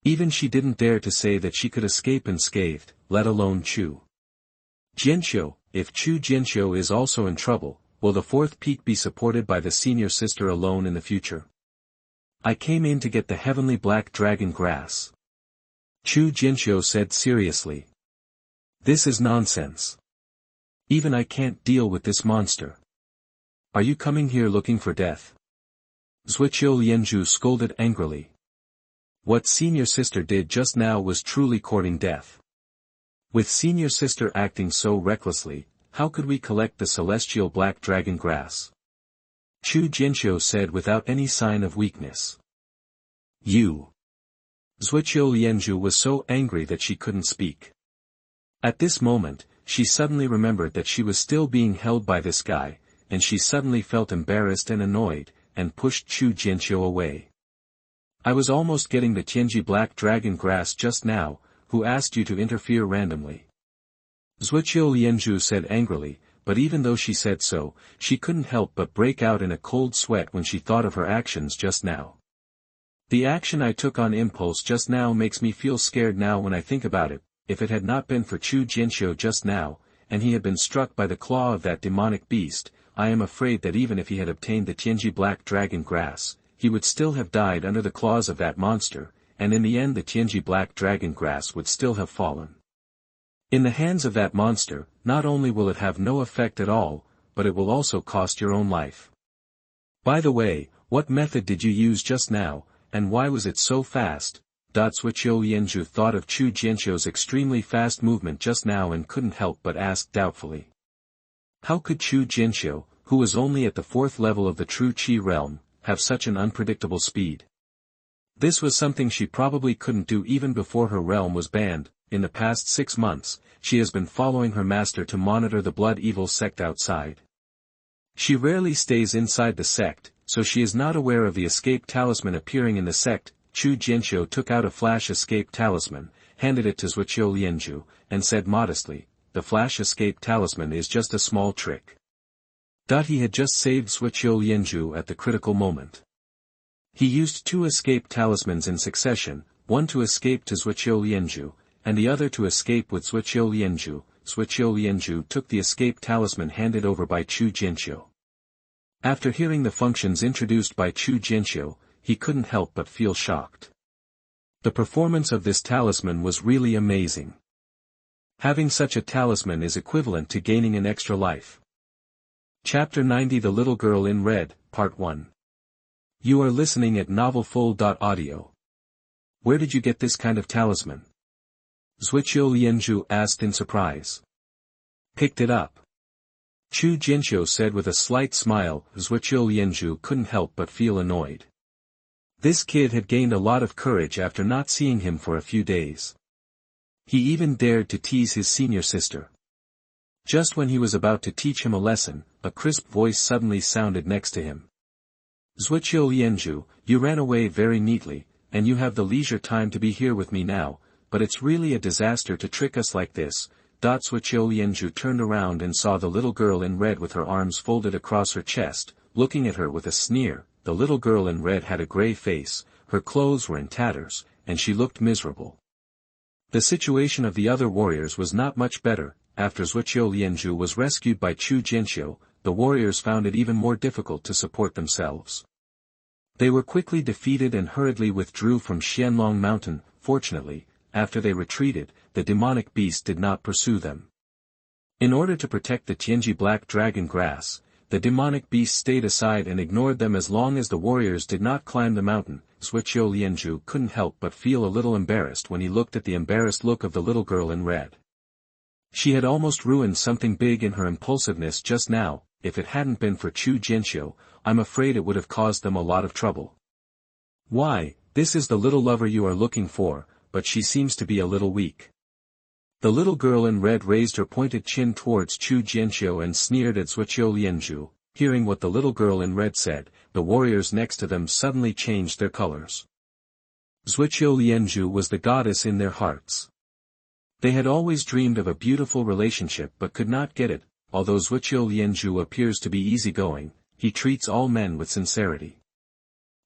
Even she didn't dare to say that she could escape unscathed, let alone Chu Jianqiu. If Chu Jianqiu is also in trouble, will the fourth peak be supported by the senior sister alone in the future? "I came in to get the heavenly black dragon grass," Chu Jianqiu said seriously. "This is nonsense. Even I can't deal with this monster. Are you coming here looking for death?" Xuanlong scolded angrily. What senior sister did just now was truly courting death. With senior sister acting so recklessly, how could we collect the celestial black dragon grass? Chu Jianqiu said without any sign of weakness. "You." Xuanlong was so angry that she couldn't speak. At this moment, she suddenly remembered that she was still being held by this guy, and she suddenly felt embarrassed and annoyed, and pushed Chu Jianqiu away. "I was almost getting the Tianji black dragon grass just now, who asked you to interfere randomly?" Xuanlong said angrily, but even though she said so, she couldn't help but break out in a cold sweat when she thought of her actions just now. "The action I took on impulse just now makes me feel scared now when I think about it. If it had not been for Chu Jianqiu just now, and he had been struck by the claw of that demonic beast, I am afraid that even if he had obtained the Tianji black dragon grass, he would still have died under the claws of that monster, and in the end the Tianji black dragon grass would still have fallen. In the hands of that monster, not only will it have no effect at all, but it will also cost your own life. By the way, what method did you use just now, and why was it so fast?" Xuanlong thought of Chu Jianqiu's extremely fast movement just now and couldn't help but ask doubtfully. How could Chu Jianqiu, who was only at the fourth level of the true Qi realm, have such an unpredictable speed? This was something she probably couldn't do even before her realm was banned. In the past 6 months, she has been following her master to monitor the blood evil sect outside. She rarely stays inside the sect, so she is not aware of the escape talisman appearing in the sect.
Chu Jianqiu took out a flash escape talisman, handed it to Xuanlong, and said modestly, "The flash escape talisman is just a small trick." He had just saved Xuanlong at the critical moment. He used 2 escape talismans in succession, one to escape to Xuanlong, and the other to escape with Xuanlong. Xuanlong took the escape talisman handed over by Chu Jianqiu. After hearing the functions introduced by Chu Jianqiu, he couldn't help but feel shocked. The performance of this talisman was really amazing. Having such a talisman is equivalent to gaining an extra life. Chapter 90 The Little Girl in Red, Part 1. You are listening at novelfull.audio. Where did you get this kind of talisman? Xuanlong asked in surprise. Picked it up. Chu Jianqiu said with a slight smile. Xuanlong couldn't help but feel annoyed. This kid had gained a lot of courage after not seeing him for a few days. He even dared to tease his senior sister. Just when he was about to teach him a lesson, a crisp voice suddenly sounded next to him. Xuanlong, you ran away very neatly, and you have the leisure time to be here with me now, but it's really a disaster to trick us like this. Xuanlong turned around and saw the little girl in red with her arms folded across her chest, looking at her with a sneer. The little girl in red had a gray face, her clothes were in tatters, and she looked miserable. The situation of the other warriors was not much better. After Xuanlong was rescued by Chu Jianqiu, the warriors found it even more difficult to support themselves. They were quickly defeated and hurriedly withdrew from Xuanlong mountain. Fortunately, after they retreated, the demonic beast did not pursue them. In order to protect the Tianji black dragon grass, the demonic beast stayed aside and ignored them as long as the warriors did not climb the mountain. Xuanlong couldn't help but feel a little embarrassed when he looked at the embarrassed look of the little girl in red. She had almost ruined something big in her impulsiveness just now. If it hadn't been for Chu Jianqiu, I'm afraid it would have caused them a lot of trouble. Why, this is the little lover you are looking for, but she seems to be a little weak. The little girl in red raised her pointed chin towards Chu Jianqiu and sneered at Xuanlong. Hearing what the little girl in red said, the warriors next to them suddenly changed their colors. Xuanlong was the goddess in their hearts. They had always dreamed of a beautiful relationship but could not get it. Although Xuanlong appears to be easygoing, he treats all men with sincerity.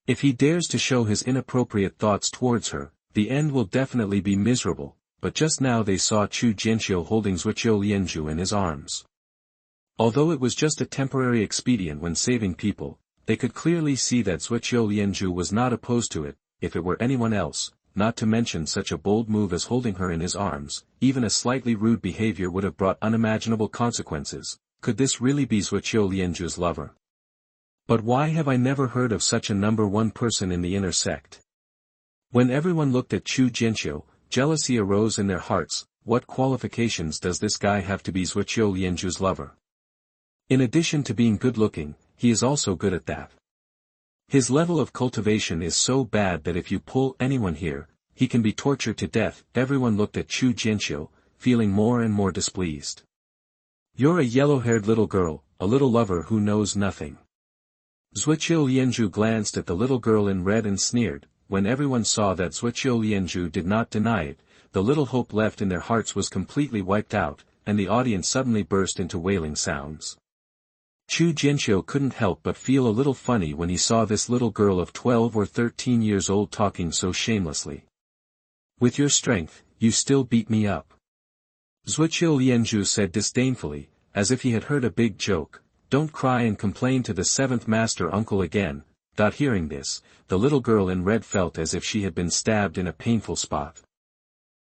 If he dares to show his inappropriate thoughts towards her, the end will definitely be miserable. But just now they saw Chu Jianqiu holding Xuanlong in his arms. Although it was just a temporary expedient when saving people, they could clearly see that Xuanlong was not opposed to it. If it were anyone else, not to mention such a bold move as holding her in his arms, even a slightly rude behavior would have brought unimaginable consequences. Could this really be Xuanlong's lover? But why have I never heard of such a number one person in the inner sect? When everyone looked at Chu Jianqiu, jealousy arose in their hearts. What qualifications does this guy have to be Xuanlong's lover? In addition to being good-looking, he is also good at that. His level of cultivation is so bad that if you pull anyone here, he can be tortured to death. Everyone looked at Chu Jianqiu, feeling more and more displeased. You're a yellow-haired little girl, a little lover who knows nothing. Xuanlong glanced at the little girl in red and sneered. When everyone saw that Xuanlong did not deny it, the little hope left in their hearts was completely wiped out, and the audience suddenly burst into wailing sounds. Chu Jianqiu couldn't help but feel a little funny when he saw this little girl of 12 or 13 years old talking so shamelessly. With your strength, you still beat me up. Xuanlong said disdainfully, as if he had heard a big joke. Don't cry and complain to the seventh master uncle again. Hearing this, the little girl in red felt as if she had been stabbed in a painful spot.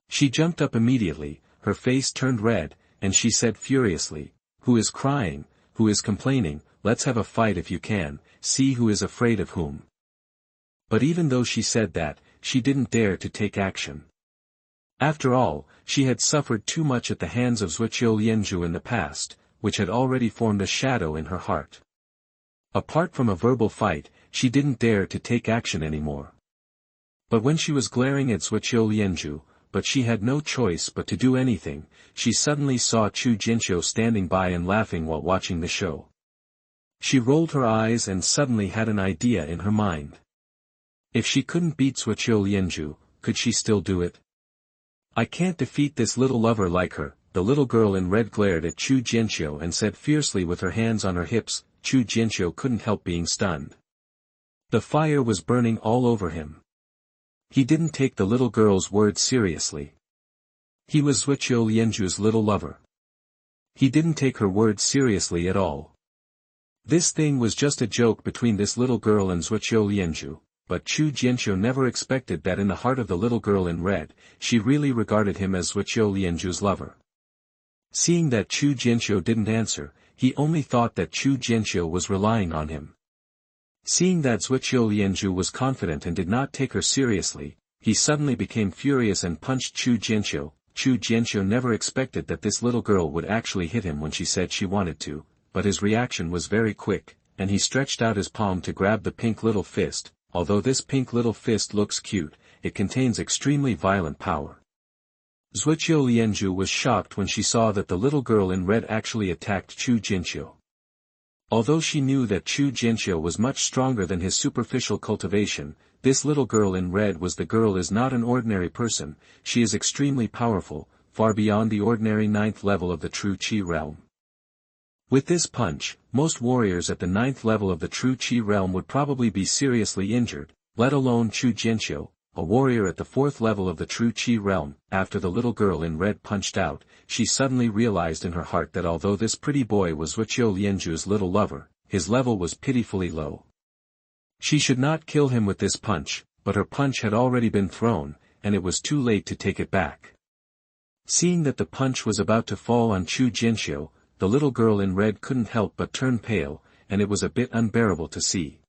She jumped up immediately, her face turned red, and she said furiously, "Who is crying? Who is complaining? Let's have a fight if you can, see who is afraid of whom." But even though she said that, she didn't dare to take action. After all, she had suffered too much at the hands of Xuanlong in the past, which had already formed a shadow in her heart. Apart from a verbal fight, she didn't dare to take action anymore. But when she was glaring at Xuanlong, but she had no choice but to do anything, she suddenly saw Chu Jianqiu standing by and laughing while watching the show. She rolled her eyes and suddenly had an idea in her mind. If she couldn't beat Xuanlong, could she still do it? I can't defeat this little lover like her. The little girl in red glared at Chu Jianqiu and said fiercely with her hands on her hips. Chu Jianqiu couldn't help being stunned. The fire was burning all over him. He didn't take the little girl's words seriously. He was Xuanlong's little lover. He didn't take her words seriously at all. This thing was just a joke between this little girl and Xuanlong, but Chu Jianqiu never expected that in the heart of the little girl in red, she really regarded him as Xuanlong's lover. Seeing that Chu Jianqiu didn't answer, he only thought that Chu Jianqiu was relying on him. Seeing that Xuanlong was confident and did not take her seriously, he suddenly became furious and punched Chu Jianqiu. Chu Jianqiu never expected that this little girl would actually hit him when she said she wanted to, but his reaction was very quick, and he stretched out his palm to grab the pink little fist. Although this pink little fist looks cute, it contains extremely violent power. Xuanlong was shocked when she saw that the little girl in red actually attacked Chu Jianqiu. Although she knew that Chu Jianqiu was much stronger than his superficial cultivation, this little girl in red was the girl is not an ordinary person, she is extremely powerful, far beyond the ordinary 9th level of the true Qi realm. With this punch, most warriors at the 9th level of the true Qi realm would probably be seriously injured, let alone Chu Jianqiu, a warrior at the 4th level of the true Qi realm. After the little girl in red punched out, she suddenly realized in her heart that although this pretty boy was Xuanlong's little lover, his level was pitifully low. She should not kill him with this punch, but her punch had already been thrown, and it was too late to take it back. Seeing that the punch was about to fall on Chu Jianqiu, the little girl in red couldn't help but turn pale, and it was a bit unbearable to see.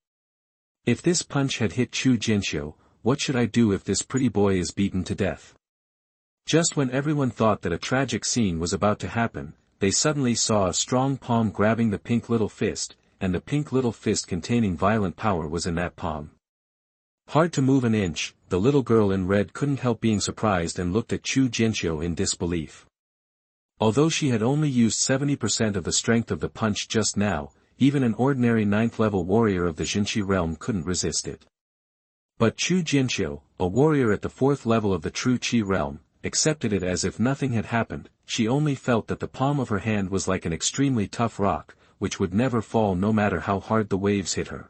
If this punch had hit Chu Jianqiu, what should I do if this pretty boy is beaten to death? Just when everyone thought that a tragic scene was about to happen, they suddenly saw a strong palm grabbing the pink little fist, and the pink little fist containing violent power was in that palm. Hard to move an inch, the little girl in red couldn't help being surprised and looked at Chu Jianqiu in disbelief. Although she had only used 70% of the strength of the punch just now, even an ordinary 9th level warrior of the Xianxia realm couldn't resist it. But Chu Jianqiu, a warrior at the 4th level of the true Qi realm, accepted it as if nothing had happened. She only felt that the palm of her hand was like an extremely tough rock, which would never fall no matter how hard the waves hit her.